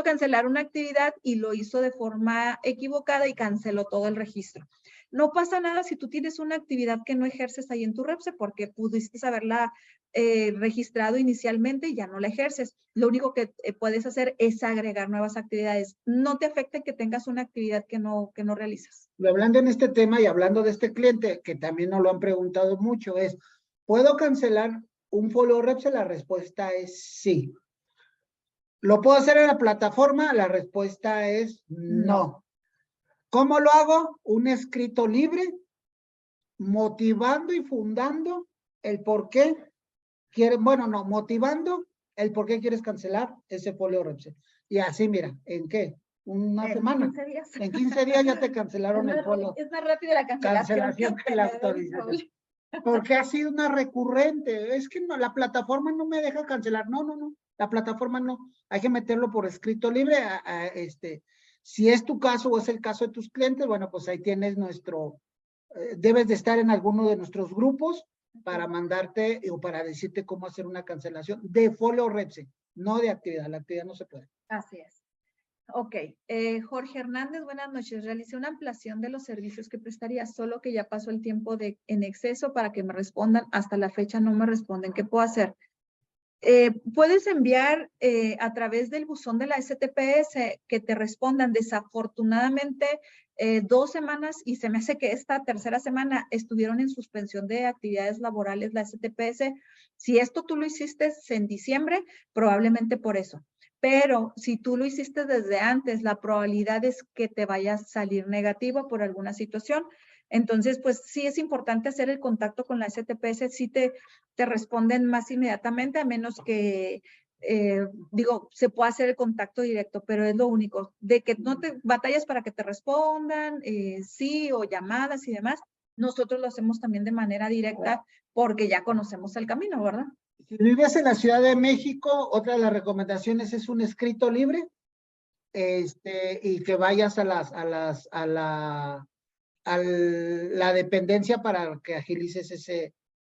cancelar una actividad y lo hizo de forma equivocada y canceló todo el registro. No pasa nada si tú tienes una actividad que no ejerces ahí en tu REPSE porque pudiste haberla registrado inicialmente y ya no la ejerces. Lo único que puedes hacer es agregar nuevas actividades. No te afecta que tengas una actividad que no realizas. Hablando en este tema y hablando de este cliente, que también nos lo han preguntado mucho, es, ¿puedo cancelar un folio REPSE? La respuesta es sí. ¿Lo puedo hacer en la plataforma? La respuesta es no. ¿Cómo lo hago? Un escrito libre, motivando y fundando el por qué motivando el por qué quieres cancelar ese folio REPSE. Y así, mira, ¿en qué? Una semana. 15 días. En 15 días ya te cancelaron el folio. Es más rápido la cancelación que la autorización. Porque ha sido una recurrente. Es que no, la plataforma no me deja cancelar. No. La plataforma no. Hay que meterlo por escrito libre. Si es tu caso o es el caso de tus clientes, bueno, pues ahí tienes debes de estar en alguno de nuestros grupos para mandarte o para decirte cómo hacer una cancelación de folio REPSE, no de actividad. La actividad no se puede. Así es. Ok. Jorge Hernández, buenas noches. Realicé una ampliación de los servicios que prestaría, solo que ya pasó el tiempo en exceso para que me respondan. Hasta la fecha no me responden. ¿Qué puedo hacer? Puedes enviar a través del buzón de la STPS que te respondan. Desafortunadamente, 2 semanas y se me hace que esta tercera semana estuvieron en suspensión de actividades laborales la STPS. Si esto tú lo hiciste en diciembre, probablemente por eso. Pero si tú lo hiciste desde antes, la probabilidad es que te vaya a salir negativo por alguna situación. Entonces, pues sí es importante hacer el contacto con la STPS, sí te responden más inmediatamente, a menos que, se pueda hacer el contacto directo, pero es lo único. De que no te batallas para que te respondan, sí, o llamadas y demás, nosotros lo hacemos también de manera directa porque ya conocemos el camino, ¿verdad? Si vives en la Ciudad de México, otra de las recomendaciones es un escrito libre, y que vayas a la la dependencia para que agilices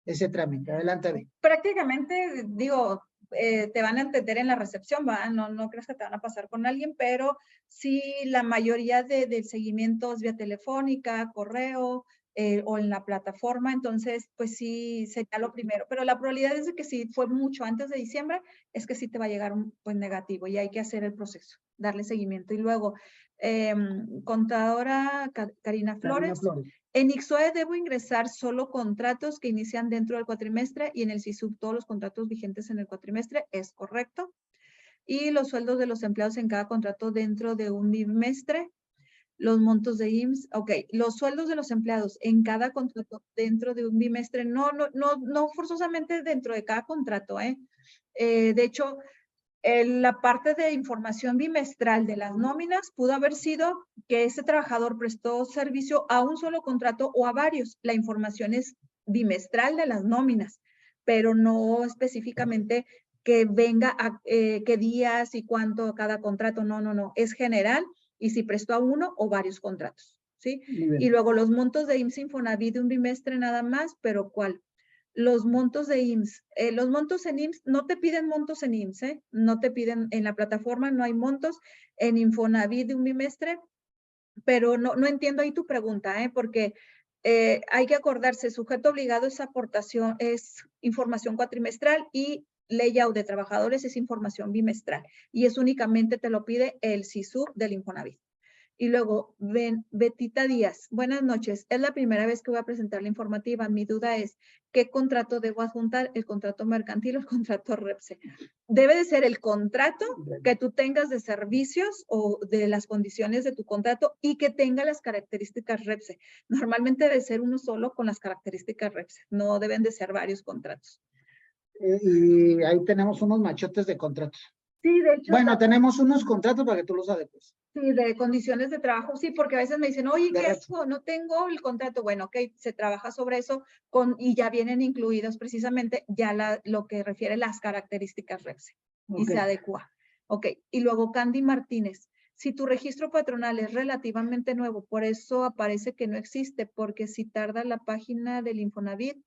ese trámite. Adelante, Abby. Prácticamente, digo, te van a entender en la recepción, ¿va? No crees que te van a pasar con alguien, pero sí la mayoría del seguimiento es vía telefónica, correo o en la plataforma, entonces pues sí sería lo primero. Pero la probabilidad es de que si fue mucho antes de diciembre, es que sí te va a llegar un pues negativo y hay que hacer el proceso, darle seguimiento. Y luego, contadora Karina Flores. En Ixoe debo ingresar solo contratos que inician dentro del cuatrimestre y en el SISUB todos los contratos vigentes en el cuatrimestre, es correcto. Y los sueldos de los empleados en cada contrato dentro de un bimestre, los montos de IMSS, ok, los sueldos de los empleados en cada contrato dentro de un bimestre, no forzosamente dentro de cada contrato, de hecho, la parte de información bimestral de las nóminas pudo haber sido que ese trabajador prestó servicio a un solo contrato o a varios. La información es bimestral de las nóminas, pero no específicamente que venga a qué días y cuánto cada contrato. No. Es general y si prestó a uno o varios contratos, ¿sí? Y luego los montos de IMSS Infonavit de un bimestre nada más, pero ¿cuál? Los montos de IMSS. Los montos en IMSS, no te piden montos en IMSS, no te piden en la plataforma, no hay montos en Infonavit de un bimestre, pero no entiendo ahí tu pregunta, porque hay que acordarse, sujeto obligado es aportación, es información cuatrimestral y layout de trabajadores es información bimestral y es únicamente te lo pide el SISUB del Infonavit. Y luego, Betita Díaz, buenas noches. Es la primera vez que voy a presentar la informativa. Mi duda es, ¿qué contrato debo adjuntar? ¿El contrato mercantil o el contrato REPSE? Debe de ser el contrato que tú tengas de servicios o de las condiciones de tu contrato y que tenga las características REPSE. Normalmente debe ser uno solo con las características REPSE. No deben de ser varios contratos. Y ahí tenemos unos machotes de contratos. Sí, de hecho. Bueno, tenemos unos contratos para que tú los adecues. Sí, de condiciones de trabajo, sí, porque a veces me dicen, oye, ¿qué es eso? No tengo el contrato. Bueno, ok, se trabaja sobre eso y ya vienen incluidos precisamente ya lo que refiere las características REPSE y se adecua. Ok, y luego Candy Martínez, si tu registro patronal es relativamente nuevo, por eso aparece que no existe, porque si tarda la página del Infonavit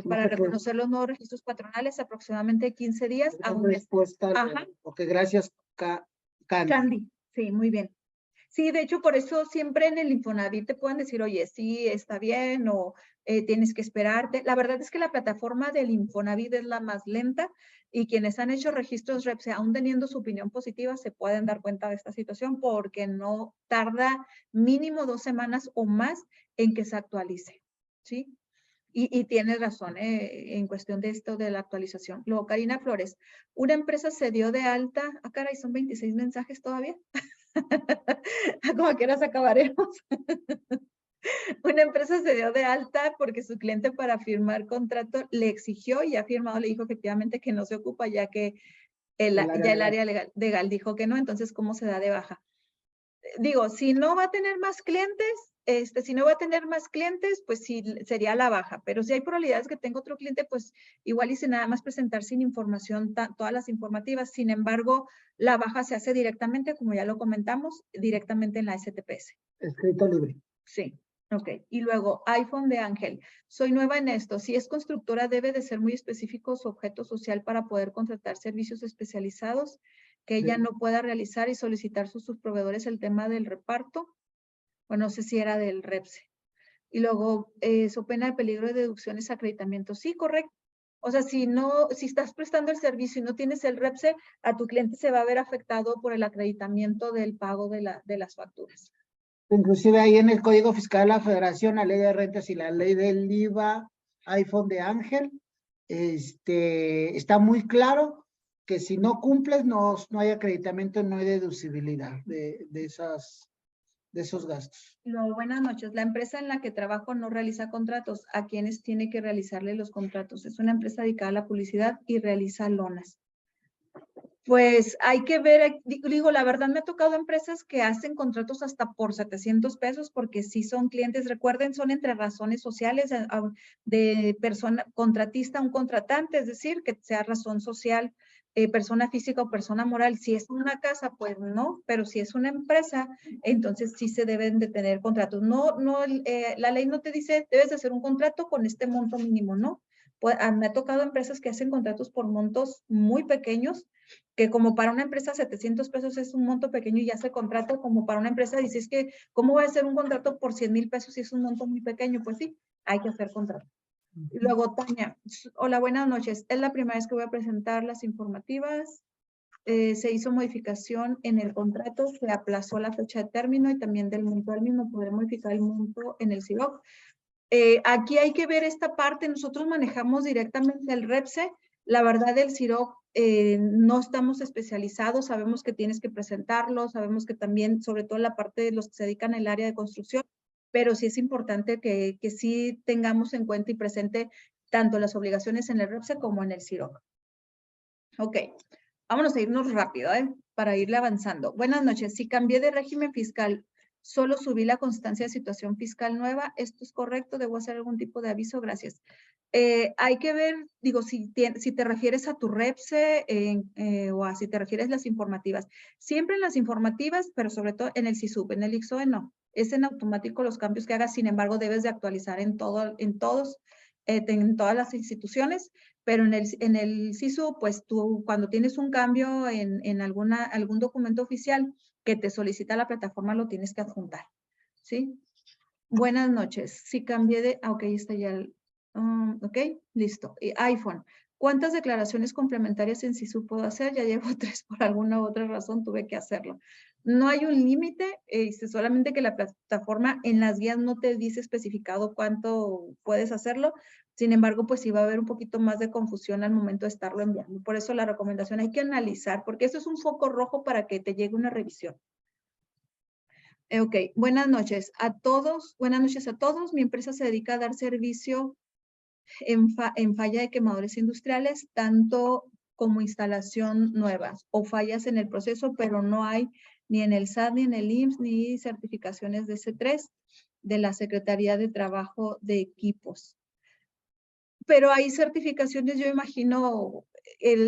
para reconocer los nuevos registros patronales, aproximadamente 15 días a un mes. Respuesta. Ok, gracias, Candy, sí, muy bien. Sí, de hecho, por eso siempre en el Infonavit te pueden decir, oye, sí, está bien o tienes que esperarte. La verdad es que la plataforma del Infonavit es la más lenta y quienes han hecho registros REPSE, aún teniendo su opinión positiva, se pueden dar cuenta de esta situación porque no tarda mínimo 2 semanas o más en que se actualice, ¿sí? Y tienes razón en cuestión de esto de la actualización. Luego, Karina Flores, una empresa se dio de alta. Ah, caray, son 26 mensajes todavía. Como quieras acabaremos. Una empresa se dio de alta porque su cliente para firmar contrato le exigió y ha firmado, le dijo efectivamente que no se ocupa ya que el área legal dijo que no, entonces ¿cómo se da de baja? Digo, si no va a tener más clientes, pues sí, sería la baja. Pero si hay probabilidades que tenga otro cliente, pues igual hice nada más presentar sin información, todas las informativas. Sin embargo, la baja se hace directamente, como ya lo comentamos, directamente en la STPS. Escrito libre. Sí. Ok. Y luego, iPhone de Ángel. Soy nueva en esto. Si es constructora, debe de ser muy específico su objeto social para poder contratar servicios especializados que ella no pueda realizar y solicitar sus proveedores el tema del reparto. Bueno, no sé si era del REPSE. Y luego, su pena de peligro de deducciones, acreditamiento. Sí, correcto. O sea, si estás prestando el servicio y no tienes el REPSE, a tu cliente se va a ver afectado por el acreditamiento del pago de las facturas. Inclusive ahí en el Código Fiscal de la Federación, la Ley de Rentas y la Ley del IVA, iPhone de Ángel, está muy claro que si no cumples, no hay acreditamiento, no hay deducibilidad de esos gastos. Luego, buenas noches. La empresa en la que trabajo no realiza contratos. ¿A quiénes tiene que realizarle los contratos? Es una empresa dedicada a la publicidad y realiza lonas. Pues hay que ver, digo, la verdad me ha tocado empresas que hacen contratos hasta por 700 pesos porque sí son clientes, recuerden, son entre razones sociales de persona contratista a un contratante, es decir, que sea razón social persona física o persona moral. Si es una casa, pues no, pero si es una empresa, entonces sí se deben de tener contratos. La ley no te dice, debes de hacer un contrato con este monto mínimo, ¿no? Pues, me ha tocado empresas que hacen contratos por montos muy pequeños, que como para una empresa 700 pesos es un monto pequeño y ya se contrata, como para una empresa dices que, ¿cómo voy a hacer un contrato por 100,000 pesos si es un monto muy pequeño? Pues sí, hay que hacer contrato. Y luego, Tania, hola, buenas noches. Es la primera vez que voy a presentar las informativas. Se hizo modificación en el contrato, se aplazó la fecha de término y también del monto del mismo, poder modificar el monto en el CIROC. Aquí hay que ver esta parte, nosotros manejamos directamente el REPSE, la verdad del CIROC no estamos especializados, sabemos que tienes que presentarlo, sabemos que también, sobre todo la parte de los que se dedican al área de construcción, pero sí es importante que sí tengamos en cuenta y presente tanto las obligaciones en el REPSE como en el CIROC. Ok, vámonos a irnos rápido, para irle avanzando. Buenas noches, si cambié de régimen fiscal, solo subí la constancia de situación fiscal nueva, ¿esto es correcto? ¿Debo hacer algún tipo de aviso? Gracias. Hay que ver, digo, si te refieres a tu REPSE o si te refieres a las informativas. Siempre en las informativas, pero sobre todo en el SISUB, en el IXOE no. Es en automático los cambios que hagas, sin embargo, debes de actualizar en todas las instituciones, pero en el SISU, pues tú cuando tienes un cambio en algún documento oficial que te solicita la plataforma, lo tienes que adjuntar, ¿sí? Buenas noches. Si cambié de... ok, está ya. Ok, listo. iPhone. ¿Cuántas declaraciones complementarias en SISU puedo hacer? Ya llevo 3 por alguna u otra razón, tuve que hacerlo. No hay un límite, solamente que la plataforma en las guías no te dice especificado cuánto puedes hacerlo. Sin embargo, pues sí va a haber un poquito más de confusión al momento de estarlo enviando. Por eso la recomendación hay que analizar, porque eso es un foco rojo para que te llegue una revisión. Ok, buenas noches a todos. Buenas noches a todos. Mi empresa se dedica a dar servicio en falla de quemadores industriales, tanto como instalación nuevas o fallas en el proceso, pero no hay ni en el SAT, ni en el IMSS, ni certificaciones de C3 de la Secretaría de Trabajo de Equipos. Pero hay certificaciones, yo imagino,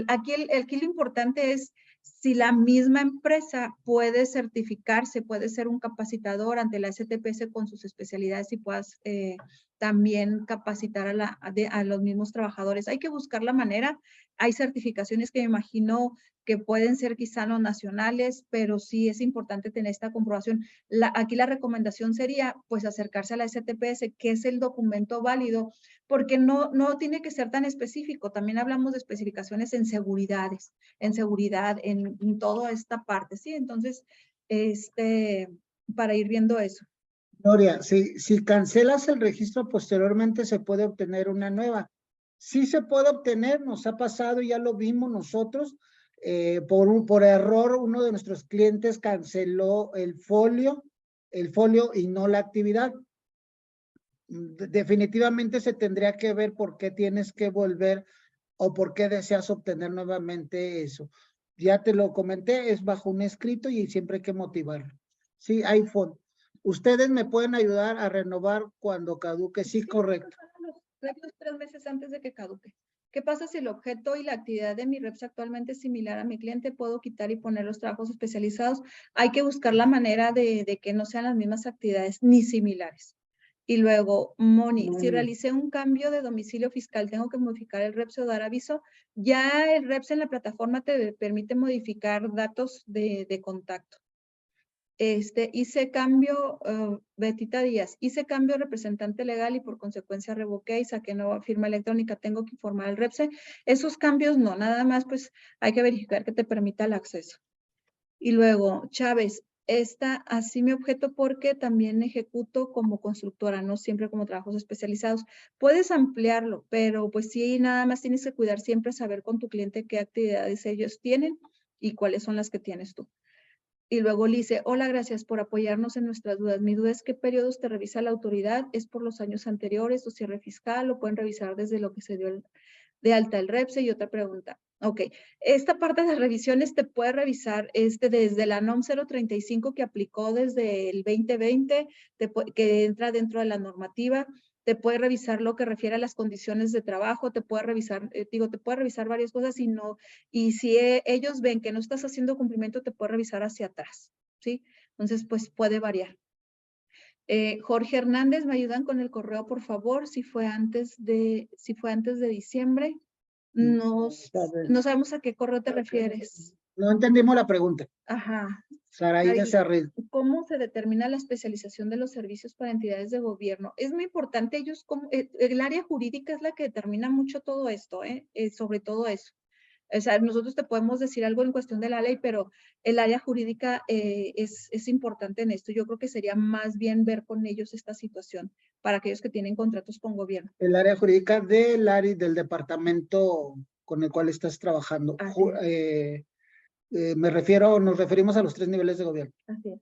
aquí lo importante es si la misma empresa puede certificarse, puede ser un capacitador ante la STPS con sus especialidades y puedas también capacitar a los mismos trabajadores. Hay que buscar la manera. Hay certificaciones que me imagino que pueden ser quizá no nacionales, pero sí es importante tener esta comprobación. Aquí la recomendación sería, pues, acercarse a la STPS, que es el documento válido, porque no tiene que ser tan específico. También hablamos de especificaciones en seguridades, en seguridad, en toda esta parte, ¿sí? Entonces, para ir viendo eso. Gloria, si cancelas el registro, posteriormente se puede obtener una nueva. Sí se puede obtener, nos ha pasado, ya lo vimos nosotros, por error uno de nuestros clientes canceló el folio y no la actividad. Definitivamente se tendría que ver por qué tienes que volver o por qué deseas obtener nuevamente eso. Ya te lo comenté, es bajo un escrito y siempre hay que motivarlo. Sí, iPhone. Ustedes me pueden ayudar a renovar cuando caduque. Sí, correcto. Los 3 meses antes de que caduque. ¿Qué pasa si el objeto y la actividad de mi REPS actualmente es similar a mi cliente? ¿Puedo quitar y poner los trabajos especializados? Hay que buscar la manera de que no sean las mismas actividades ni similares. Y luego, Moni, si realicé un cambio de domicilio fiscal, ¿tengo que modificar el REPS o dar aviso? Ya el REPS en la plataforma te permite modificar datos de contacto. Hice cambio, Betita Díaz, hice cambio representante legal y por consecuencia revoqué y saqué nueva firma electrónica, tengo que informar al REPSE. Esos cambios no, nada más pues hay que verificar que te permita el acceso. Y luego, Chávez, así mi objeto porque también ejecuto como constructora, no siempre como trabajos especializados. Puedes ampliarlo, pero pues sí, nada más tienes que cuidar siempre, saber con tu cliente qué actividades ellos tienen y cuáles son las que tienes tú. Y luego le dice, hola, gracias por apoyarnos en nuestras dudas. Mi duda es qué periodos te revisa la autoridad, ¿es por los años anteriores o cierre fiscal? ¿O pueden revisar desde lo que se dio de alta el REPSE? Y otra pregunta. Ok, esta parte de las revisiones te puede revisar desde la NOM 035 que aplicó desde el 2020, que entra dentro de la normativa. te puede revisar lo que refiere a las condiciones de trabajo, te puede revisar, te puede revisar varias cosas y si ellos ven que no estás haciendo cumplimiento, te puede revisar hacia atrás, ¿sí? Entonces, pues puede variar. Jorge Hernández, ¿me ayudan con el correo, por favor? Si fue antes de diciembre. No sabemos a qué correo te refieres. No entendimos la pregunta. Ajá. Saraí de Cerril. ¿Cómo se determina la especialización de los servicios para entidades de gobierno? Es muy importante, el área jurídica es la que determina mucho todo esto, sobre todo eso. O sea, nosotros te podemos decir algo en cuestión de la ley, pero el área jurídica es importante en esto. Yo creo que sería más bien ver con ellos esta situación para aquellos que tienen contratos con gobierno. El área jurídica del departamento con el cual estás trabajando. Nos referimos a los 3 niveles de gobierno. Así es.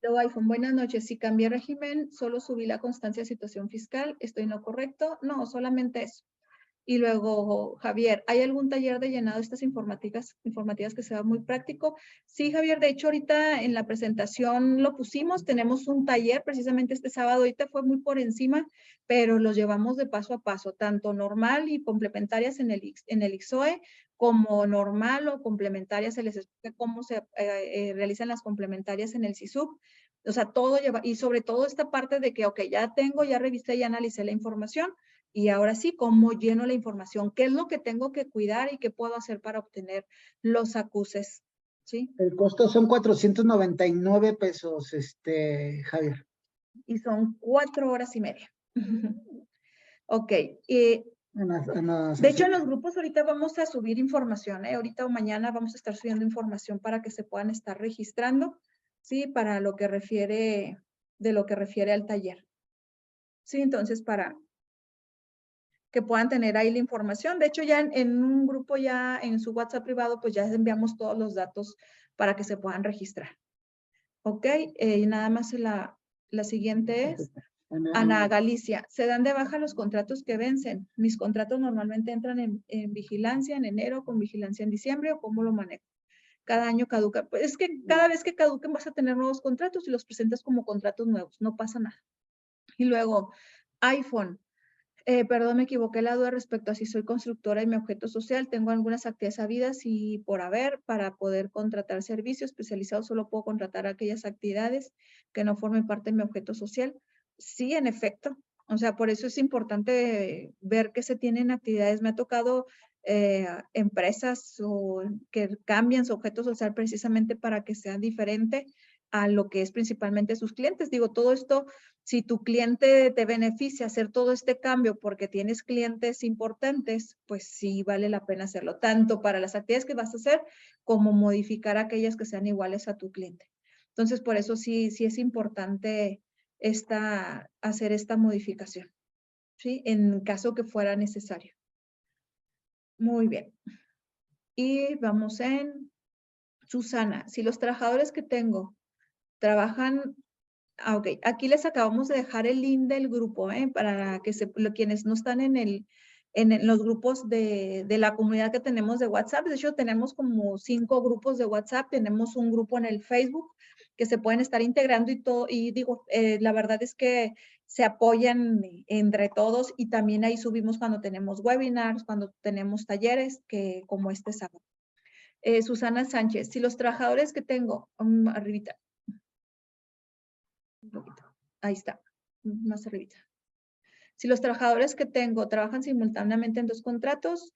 Luego iPhone, buenas noches. Si cambié régimen, solo subí la constancia de situación fiscal. ¿Estoy en lo correcto? No, solamente eso. Y luego, Javier, ¿hay algún taller de llenado de estas informativas que sea muy práctico? Sí, Javier, de hecho ahorita en la presentación lo pusimos, tenemos un taller precisamente este sábado, ahorita fue muy por encima, pero los llevamos de paso a paso, tanto normal y complementarias en el IXOE, como normal o complementarias, se les explica cómo se realizan las complementarias en el CISUB. O sea, todo lleva, y sobre todo esta parte de que, ok, ya revisé y analicé la información, y ahora sí, ¿cómo lleno la información? ¿Qué es lo que tengo que cuidar y qué puedo hacer para obtener los acuses? ¿Sí? El costo son 499 pesos, Javier. Y son 4 horas y media. Ok. De hecho, en los grupos ahorita vamos a subir información, ahorita o mañana vamos a estar subiendo información para que se puedan estar registrando, ¿sí? Para lo que refiere al taller. Sí, entonces para que puedan tener ahí la información. De hecho, ya en un grupo, ya en su WhatsApp privado, pues ya les enviamos todos los datos para que se puedan registrar. Ok, y nada más la siguiente es Ana Galicia. ¿Se dan de baja los contratos que vencen? Mis contratos normalmente entran en vigilancia en enero, con vigilancia en diciembre, ¿o cómo lo manejo? Cada año caduca. Pues es que cada vez que caduquen vas a tener nuevos contratos y los presentas como contratos nuevos, no pasa nada. Y luego, iPhone. Perdón, me equivoqué la duda respecto a si soy constructora y mi objeto social. Tengo algunas actividades habidas y por haber para poder contratar servicios especializados. Solo puedo contratar aquellas actividades que no formen parte de mi objeto social. Sí, en efecto. O sea, por eso es importante ver que se tienen actividades. Me ha tocado empresas que cambian su objeto social precisamente para que sea diferente a lo que es principalmente sus clientes. Digo, todo esto, si tu cliente te beneficia hacer todo este cambio porque tienes clientes importantes, pues sí vale la pena hacerlo, tanto para las actividades que vas a hacer como modificar aquellas que sean iguales a tu cliente. Entonces, por eso sí es importante hacer esta modificación, ¿sí? En caso que fuera necesario. Muy bien. Y vamos en Susana. Si los trabajadores que tengo trabajan, ok, aquí les acabamos de dejar el link del grupo, para que quienes no están en los grupos de la comunidad que tenemos de WhatsApp. De hecho, tenemos como 5 grupos de WhatsApp, tenemos un grupo en el Facebook que se pueden estar integrando y todo, y digo, la verdad es que se apoyan entre todos y también ahí subimos cuando tenemos webinars, cuando tenemos talleres, que como este sábado. Susana Sánchez, si los trabajadores que tengo, arribita, un poquito, ahí está, más arribita. Si los trabajadores que tengo trabajan simultáneamente en 2 contratos,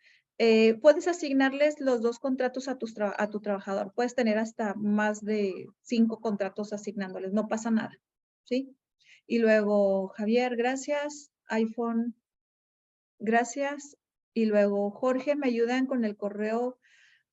puedes asignarles los 2 contratos a tu trabajador. Puedes tener hasta más de 5 contratos asignándoles, no pasa nada, ¿sí? Y luego, Javier, gracias. iPhone, gracias. Y luego, Jorge, ¿me ayudan con el correo?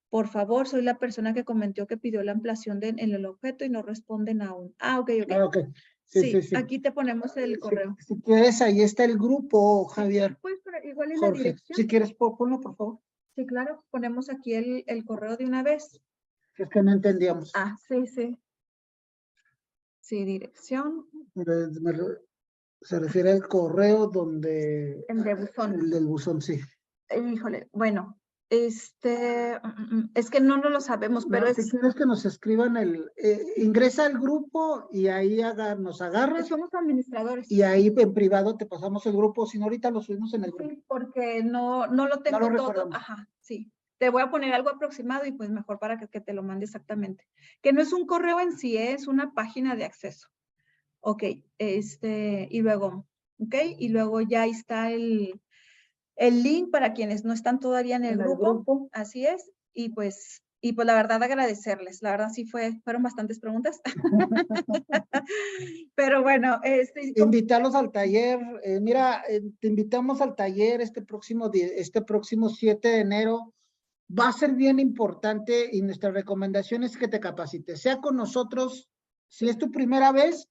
Por favor, soy la persona que comentó que pidió la ampliación en el objeto y no responden aún. Ok. Okay. Sí. Aquí te ponemos el correo. Si quieres, ahí está el grupo, Javier. Puedes poner igual en Jorge, la dirección. si quieres, ponlo, por favor. Sí, claro. Ponemos aquí el correo de una vez. Es que no entendíamos. Sí. Sí, dirección. Se refiere al correo donde... El de buzón. El del buzón, sí. Híjole, bueno, Es que no lo sabemos, pero No, si quieres que nos escriban ingresa al grupo y ahí nos agarras. somos administradores. Y ahí en privado te pasamos el grupo, si no ahorita lo subimos en el grupo. Sí, porque no lo tengo lo todo. recordamos. Ajá, sí. Te voy a poner algo aproximado y pues mejor para que te lo mande exactamente. Que no es un correo en sí, es una página de acceso. Ok, y luego, ok, y luego ya ahí está el link para quienes no están todavía en el grupo. Así es, y pues la verdad agradecerles, la verdad sí fueron bastantes preguntas. Pero bueno, invitarlos al taller, mira, te invitamos al taller este próximo 7 de enero, va a ser bien importante y nuestra recomendación es que te capacites, sea con nosotros, si es tu primera vez,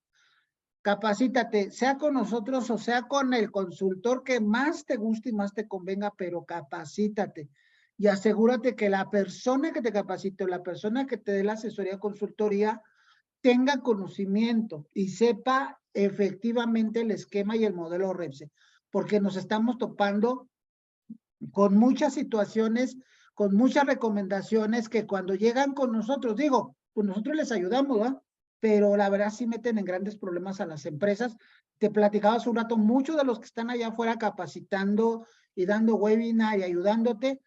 capacítate, sea con nosotros o sea con el consultor que más te guste y más te convenga, pero capacítate y asegúrate que la persona que te capacite o la persona que te dé la asesoría consultoría tenga conocimiento y sepa efectivamente el esquema y el modelo REPSE, porque nos estamos topando con muchas situaciones, con muchas recomendaciones que cuando llegan con nosotros, digo, pues nosotros les ayudamos, ¿verdad? Pero la verdad sí meten en grandes problemas a las empresas. Te platicaba hace un rato, muchos de los que están allá afuera capacitando y dando webinar y ayudándote,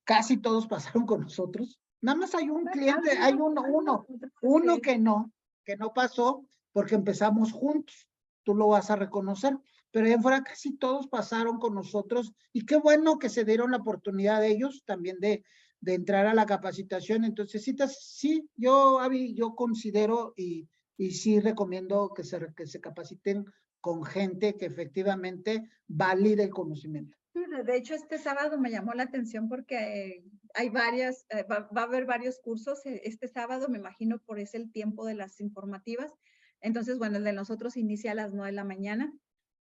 casi todos pasaron con nosotros. Nada más hay un cliente, hay uno que no pasó porque empezamos juntos. Tú lo vas a reconocer, pero ahí afuera casi todos pasaron con nosotros y qué bueno que se dieron la oportunidad de ellos también de entrar a la capacitación. Entonces, sí, yo considero y sí recomiendo que se capaciten con gente que efectivamente valide el conocimiento. Sí, de hecho, este sábado me llamó la atención porque hay varias, va a haber varios cursos este sábado, me imagino por ese el tiempo de las informativas. Entonces, bueno, el de nosotros inicia a las 9 de la mañana.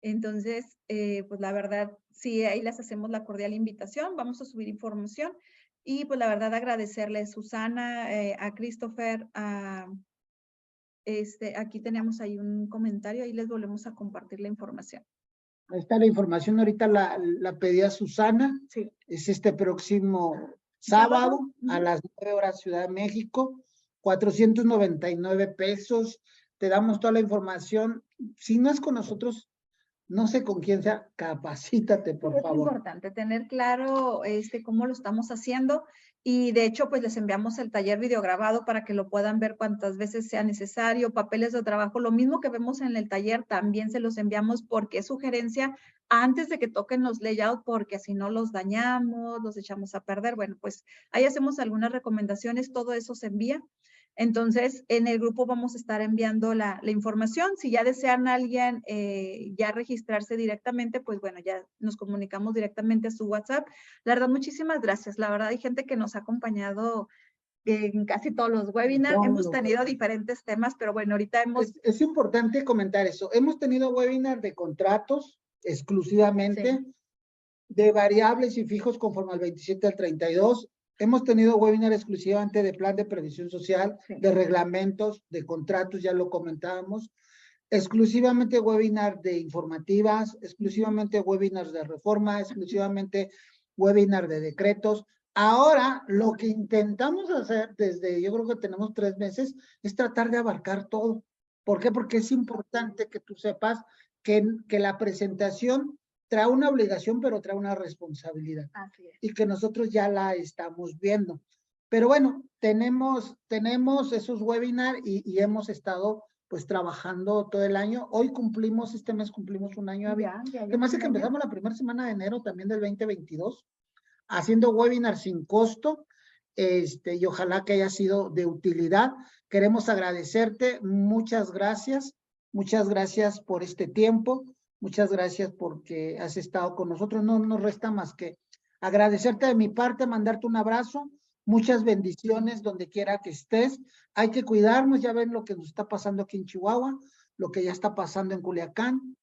Entonces, pues la verdad, sí, ahí les hacemos la cordial invitación, vamos a subir información y pues la verdad agradecerle a Susana, a Christopher, aquí tenemos ahí un comentario, ahí les volvemos a compartir la información. Ahí está la información, ahorita la pedí a Susana. Sí. Es este próximo sábado a las 9 horas Ciudad de México, 499 pesos. Te damos toda la información. Si no es con nosotros, no sé con quién sea, capacítate, por favor. Es importante tener claro cómo lo estamos haciendo y de hecho pues les enviamos el taller videograbado para que lo puedan ver cuantas veces sea necesario, papeles de trabajo, lo mismo que vemos en el taller también se los enviamos porque es sugerencia antes de que toquen los layouts porque si no los dañamos, los echamos a perder. Bueno, pues ahí hacemos algunas recomendaciones, todo eso se envía. Entonces, en el grupo vamos a estar enviando la información. Si ya desean alguien ya registrarse directamente, pues bueno, ya nos comunicamos directamente a su WhatsApp. La verdad, muchísimas gracias. La verdad, hay gente que nos ha acompañado en casi todos los webinars. Hemos tenido diferentes temas, pero bueno, ahorita hemos... Es importante comentar eso. Hemos tenido webinars de contratos exclusivamente, sí, de variables y fijos conforme al 27 al 32. Hemos tenido webinar exclusivamente de plan de previsión social, sí, de reglamentos, de contratos, ya lo comentábamos, exclusivamente webinar de informativas, exclusivamente webinars de reforma, exclusivamente webinar de decretos. Ahora, lo que intentamos hacer desde, yo creo que tenemos 3 meses, es tratar de abarcar todo. ¿Por qué? Porque es importante que tú sepas que la presentación trae una obligación, pero trae una responsabilidad. Así es. Y que nosotros ya la estamos viendo. Pero bueno, tenemos esos webinars y hemos estado pues trabajando todo el año. Hoy este mes cumplimos un año. Además de que empezamos la primera semana de enero también del 2022, haciendo webinars sin costo, y ojalá que haya sido de utilidad. Queremos agradecerte, muchas gracias por este tiempo. Muchas gracias porque has estado con nosotros. No nos resta más que agradecerte de mi parte, mandarte un abrazo, muchas bendiciones donde quiera que estés. Hay que cuidarnos, ya ven lo que nos está pasando aquí en Chihuahua, lo que ya está pasando en Culiacán.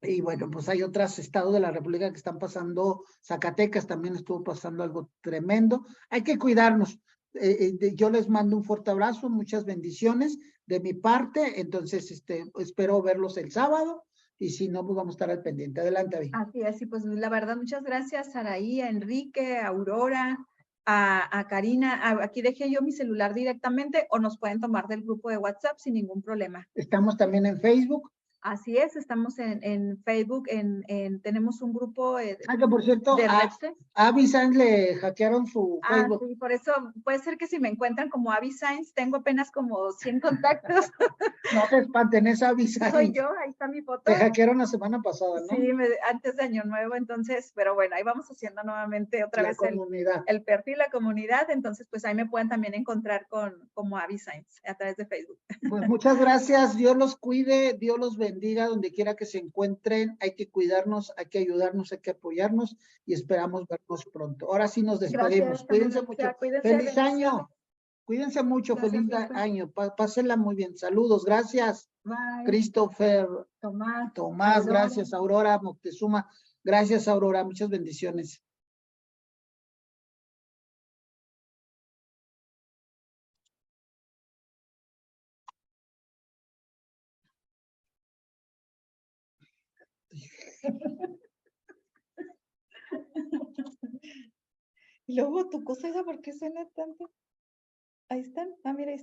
Y bueno, pues hay otros estados de la República que están pasando, Zacatecas también estuvo pasando algo tremendo. Hay que cuidarnos. Yo les mando un fuerte abrazo, muchas bendiciones de mi parte. Entonces, espero verlos el sábado. y si no, pues vamos a estar al pendiente. Adelante, Avi. Así es, y pues la verdad, muchas gracias, Saraí, a Enrique, a Aurora, a Karina. Aquí dejé yo mi celular directamente o nos pueden tomar del grupo de WhatsApp sin ningún problema. Estamos también en Facebook. Así es, estamos en Facebook, tenemos un grupo Que por cierto, de a Redstein. Abby Sainz le hackearon su Facebook. Sí, por eso puede ser que si me encuentran como Abby Sainz, tengo apenas como 100 contactos. No te espanten, es Abby Sainz. Soy yo, ahí está mi foto. Te hackearon la semana pasada, ¿no? Sí, antes de Año Nuevo, entonces, pero bueno, ahí vamos haciendo nuevamente otra vez el perfil, la comunidad, entonces pues ahí me pueden también encontrar como Abby Sainz a través de Facebook. Pues muchas gracias, Dios los cuide, Dios los bendiga donde quiera que se encuentren, hay que cuidarnos, hay que ayudarnos, hay que apoyarnos y esperamos vernos pronto. Ahora sí nos despedimos, Gracias, cuídense mucho, cuídense, feliz año, bendiciones. cuídense mucho, Gracias, feliz profe. año, pásenla muy bien, saludos, gracias. Bye. Christopher, Tomás, Aurora. Gracias, Aurora, Moctezuma, gracias, Aurora, muchas bendiciones. Y luego tu cosa esa, ¿por qué suena tanto? Ahí están. Ah, mira, ahí está.